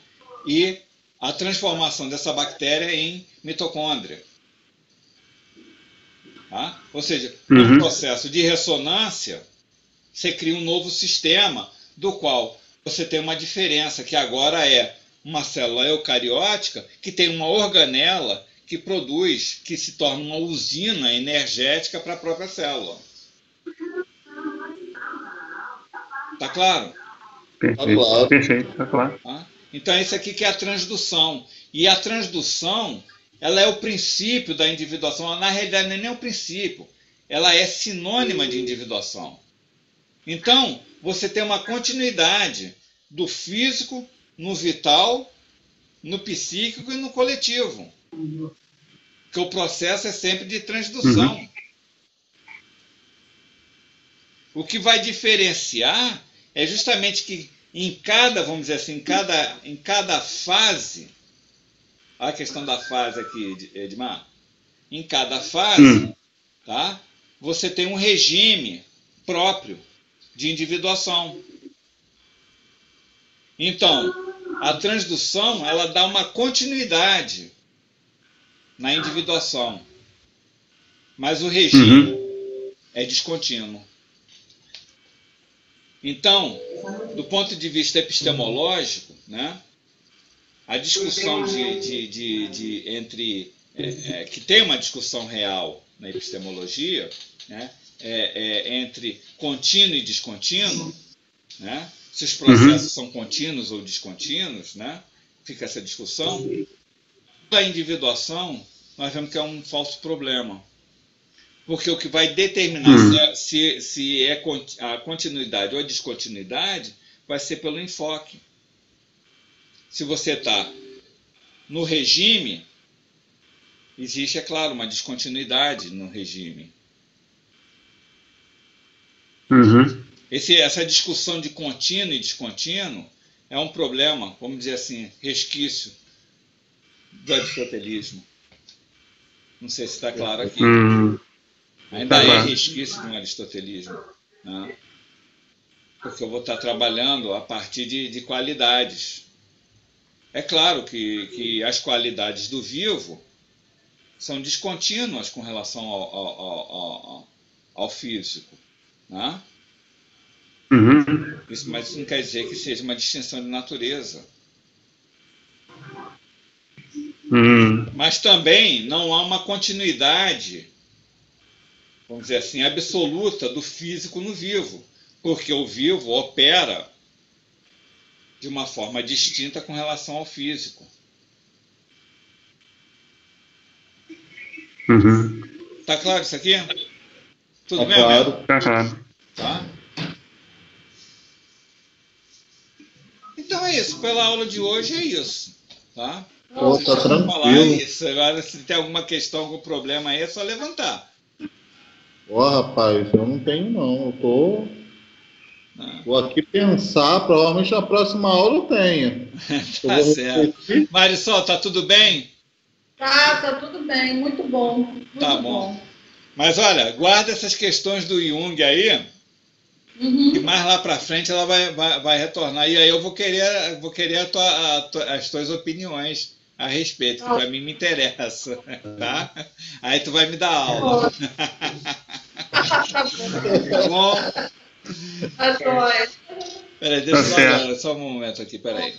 Speaker 1: e a transformação dessa bactéria em mitocôndria. Tá? Ou seja, no processo de ressonância, você cria um novo sistema, do qual você tem uma diferença, que agora é uma célula eucariótica que tem uma organela que produz, que se torna uma usina energética para a própria célula. Tá claro?
Speaker 3: Perfeito, tá claro.
Speaker 1: Tá? Então, isso aqui que é a transdução. E a transdução, ela é o princípio da individuação. Ela, na realidade, não é nem o princípio. Ela é sinônima de individuação. Então, você tem uma continuidade do físico no vital, no psíquico e no coletivo. Porque o processo é sempre de transdução. O que vai diferenciar é justamente que em cada, vamos dizer assim, em cada fase, a questão da fase aqui, Edmar, em cada fase, tá, você tem um regime próprio de individuação. Então, a transdução, ela dá uma continuidade na individuação, mas o regime é descontínuo. Então, do ponto de vista epistemológico, né, a discussão entre que tem uma discussão real na epistemologia, né, entre contínuo e descontínuo, né, se os processos são contínuos ou descontínuos, né, fica essa discussão. A individuação, nós vemos que é um falso problema. Porque o que vai determinar se é a continuidade ou a descontinuidade vai ser pelo enfoque. Se você está no regime, existe, é claro, uma descontinuidade no regime. Essa discussão de contínuo e descontínuo é um problema, vamos dizer assim, resquício do aristotelismo. Não sei se está claro aqui. Ainda é resquício de um aristotelismo, né? Porque eu vou estar trabalhando a partir de qualidades. É claro que as qualidades do vivo são descontínuas com relação ao físico, né? Mas isso não quer dizer que seja uma distinção de natureza. Mas também não há uma continuidade vamos dizer assim, absoluta do físico no vivo, porque o vivo opera de uma forma distinta com relação ao físico.
Speaker 3: Uhum.
Speaker 1: Tá claro isso aqui? Tudo
Speaker 2: Tá
Speaker 1: bem,
Speaker 2: claro.
Speaker 1: Mel?
Speaker 3: Tá claro.
Speaker 1: Tá? Então é isso. Pela aula de hoje é isso. Tá?
Speaker 2: Pô, tá
Speaker 1: Vamos falar
Speaker 2: tranquilo.
Speaker 1: isso. Agora, se tem alguma questão, algum problema aí, é só levantar.
Speaker 2: Ó, rapaz, eu não tenho não. Eu vou aqui pensar, provavelmente na próxima aula eu tenha.
Speaker 1: Tá certo. Marisol, tá tudo bem?
Speaker 4: Tá tudo bem, muito bom. Muito
Speaker 1: Tá bom. Mas olha, guarda essas questões do Jung aí, e mais lá para frente ela vai retornar. E aí eu vou querer as tuas opiniões a respeito, que para mim me interessa, tá? Aí tu vai me dar aula. Tá bom?
Speaker 4: Tá jóia.
Speaker 1: Peraí, deixa eu só um momento aqui, peraí.